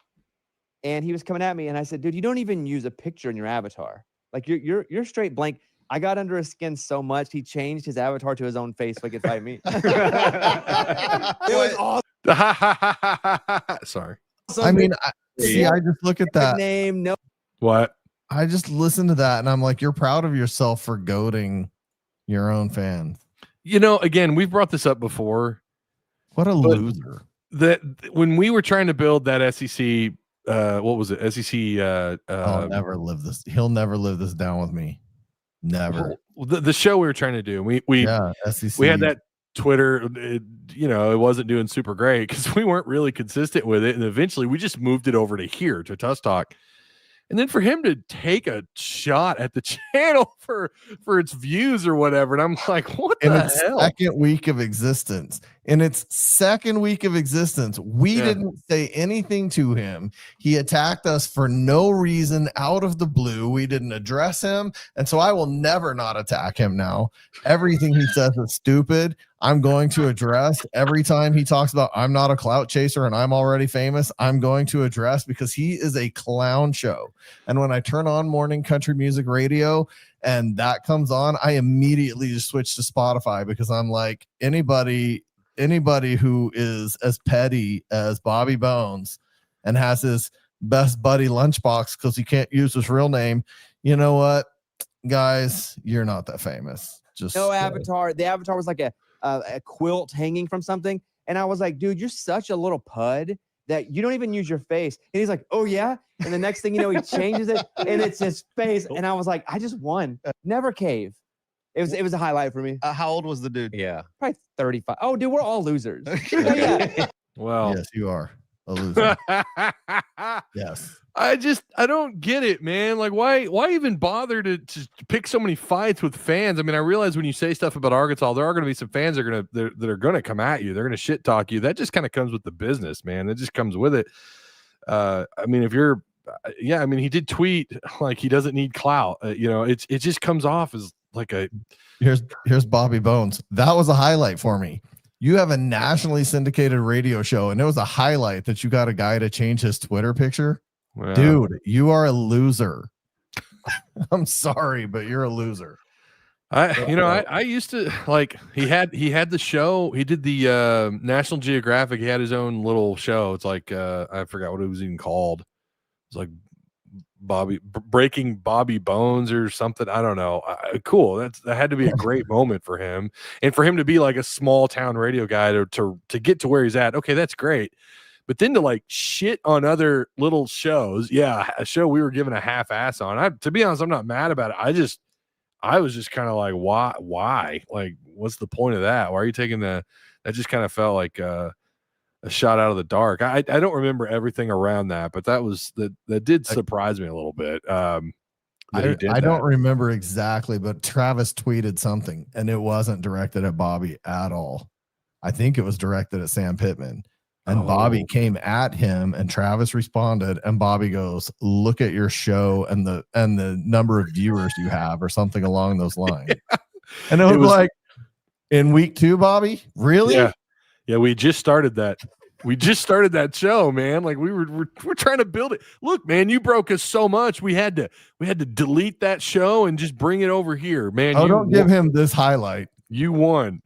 and he was coming at me, and I said, dude, you don't even use a picture in your avatar. Like, you're straight blank. I got under his skin so much, he changed his avatar to his own face so he could fight me. It was awesome. Sorry. I mean, I just look at that name. No. What? I just listen to that, and I'm like, you're proud of yourself for goading your own fans. You know, again, we've brought this up before. What a loser. That when we were trying to build that SEC, what was it? SEC. I'll never live this. He'll never live this down with me. Never. The show we were trying to do. SEC. We had that Twitter, it wasn't doing super great because we weren't really consistent with it. And eventually we just moved it over to here to Tusk Talk. And then for him to take a shot at the channel for its views or whatever. And I'm like, what the hell? Second week of existence. In its second week of existence, we didn't say anything to him. He attacked us for no reason out of the blue. We didn't address him. And so I will never not attack him now. Everything he says is stupid. I'm going to address every time he talks about I'm not a clout chaser and I'm already famous. I'm going to address because he is a clown show. And when I turn on morning country music radio and that comes on, I immediately just switch to Spotify because I'm like, anybody who is as petty as Bobby Bones and has his best buddy lunchbox because he can't use his real name, you know what, guys, you're not that famous. Just no avatar. The avatar was like a quilt hanging from something. And I was like, dude, you're such a little pud that you don't even use your face. And he's like, oh yeah. And the next thing you know, he changes it and it's his face. And I was like, I just won. Never cave. It was a highlight for me. How old was the dude? Yeah. Probably 35. Oh, dude, we're all losers. Oh, yeah. Well, yes, you are a loser. Yes. I don't get it, man. Like, why even bother to pick so many fights with fans? I mean, I realize when you say stuff about Arkansas, there are going to be some fans that are going to come at you. They're going to shit talk you. That just kind of comes with the business, man. It just comes with it. I mean, he did tweet like he doesn't need clout. It just comes off as like a. Here's Bobby Bones. That was a highlight for me. You have a nationally syndicated radio show, and it was a highlight that you got a guy to change his Twitter picture. Well, dude, you are a loser. I'm sorry, but you're a loser. I used to like he had the show. He did the National Geographic. He had his own little show. It's like I forgot what it was even called. It's like Breaking Bobby Bones or something. I don't know. Cool. That had to be a great moment for him, and for him to be like a small town radio guy to get to where he's at. Okay, that's great. But then to like shit on other little shows, a show we were given a half ass on. To be honest, I'm not mad about it. I was just kind of like, why? Like, what's the point of that? Why are you taking that just kind of felt like a shot out of the dark. I don't remember everything around that, but that did surprise me a little bit. I don't remember exactly, but Travis tweeted something and it wasn't directed at Bobby at all. I think it was directed at Sam Pittman. And Bobby came at him and Travis responded and Bobby goes, look at your show and the number of viewers you have or something along those lines. Yeah. And it was like, in week 2, Bobby? Really? Yeah, we just started that. We just started that show, man. Like we're trying to build it. Look, man, you broke us so much. We had to delete that show and just bring it over here, man. Oh, don't give him this highlight. You won.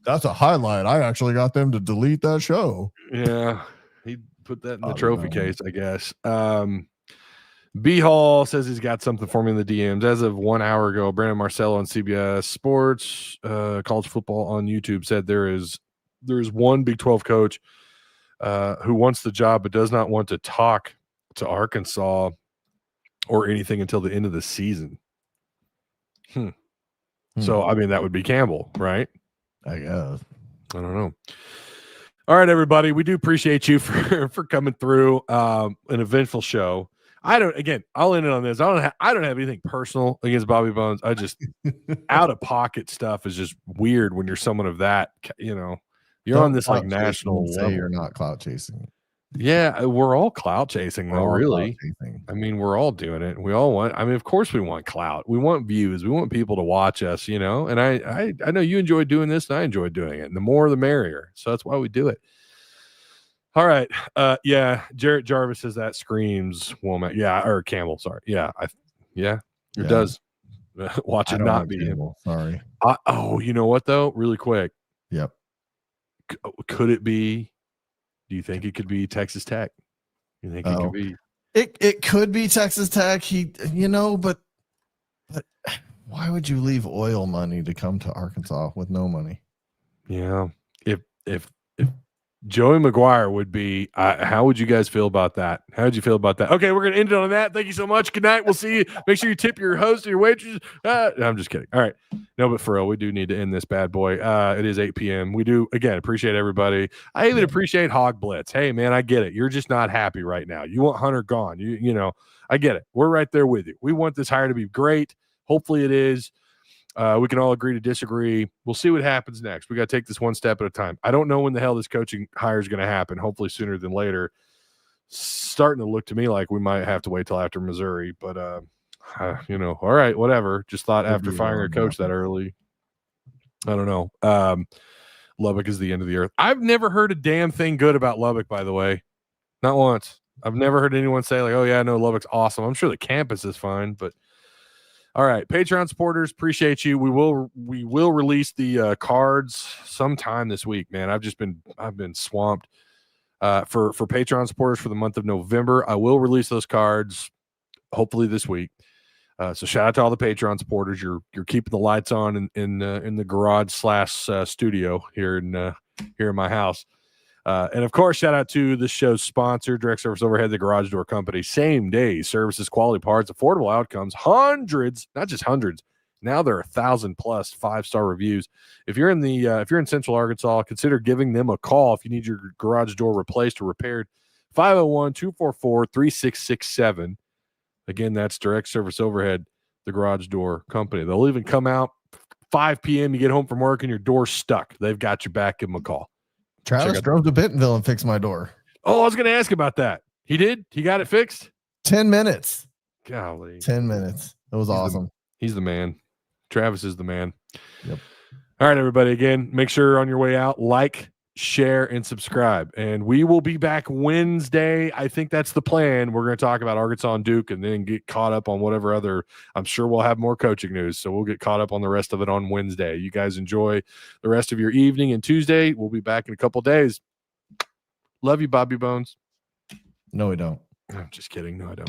That's a highlight. I actually got them to delete that show. Yeah, he put that in the trophy case, I guess. B Hall says he's got something for me in the DMs. As of 1 hour ago, Brandon Marcello on CBS Sports, college football on YouTube said there is one Big 12 coach who wants the job but does not want to talk to Arkansas or anything until the end of the season. So, I mean, that would be Campbell, right? I guess. I don't know. All right, everybody. We do appreciate you for coming through an eventful show. I'll end it on this. I don't have anything personal against Bobby Bones. I just out of pocket stuff is just weird when you're someone of that, you're on this like national level. Say you're not clout chasing. Yeah, we're all clout chasing though, really. I mean, we're all doing it. We all want, of course we want clout. We want views. We want people to watch us, and I know you enjoy doing this and I enjoy doing it. And the more the merrier. So that's why we do it. All right. Jarrett Jarvis says that screams Wommack. Yeah, or Campbell, sorry. Yeah, it does. Watch it not be him. Sorry. You know what though? Really quick. Yep. Could it be? Do you think it could be Texas Tech? You think it could be? It could be Texas Tech. But why would you leave oil money to come to Arkansas with no money? Yeah. If Joey McGuire would be. How would you guys feel about that? How would you feel about that? Okay, we're gonna end it on that. Thank you so much. Good night. We'll see you. Make sure you tip your host and your waitresses. I'm just kidding. All right, no, but for real, we do need to end this bad boy. It is 8 p.m. We do again appreciate everybody. I even appreciate Hog Blitz. Hey man, I get it. You're just not happy right now. You want Hunter gone. You know, I get it. We're right there with you. We want this hire to be great. Hopefully it is. We can all agree to disagree. We'll see what happens next. We got to take this one step at a time. I don't know when the hell this coaching hire is going to happen. Hopefully sooner than later. Starting to look to me like we might have to wait till after Missouri, but you know, all right, whatever. Just thought after firing a coach that early, I don't know. Lubbock is the end of the earth. I've never heard a damn thing good about Lubbock, by the way. Not once. I've never heard anyone say like, oh yeah, no, Lubbock's awesome. I'm sure the campus is fine, but all right, Patreon supporters, appreciate you. We will release the cards sometime this week, man. I've been swamped. For Patreon supporters for the month of November, I will release those cards hopefully this week. So shout out to all the Patreon supporters. You're keeping the lights on in the garage / studio here in my house. And of course, shout out to the show's sponsor, Direct Service Overhead, the Garage Door Company. Same day services, quality parts, affordable outcomes, hundreds, not just hundreds. Now there are 1,000+ 5-star reviews. If you're in Central Arkansas, consider giving them a call if you need your garage door replaced or repaired. 501-244-3667. Again, that's Direct Service Overhead, the Garage Door Company. They'll even come out 5 p.m. You get home from work and your door's stuck. They've got your back. Give them a call. Travis drove to Bentonville and fixed my door. Oh, I was going to ask about that. He did? He got it fixed? 10 minutes. Golly. 10 minutes. It was awesome. He's the man. Travis is the man. Yep. All right, everybody. Again, make sure on your way out, like, share, and subscribe. And we will be back Wednesday. I think that's the plan. We're going to talk about Arkansas and Duke and then get caught up on whatever other, I'm sure we'll have more coaching news. So we'll get caught up on the rest of it on Wednesday. You guys enjoy the rest of your evening, and Tuesday, we'll be back in a couple days. Love you, Bobby Bones. No, we don't. I'm just kidding. No, I don't.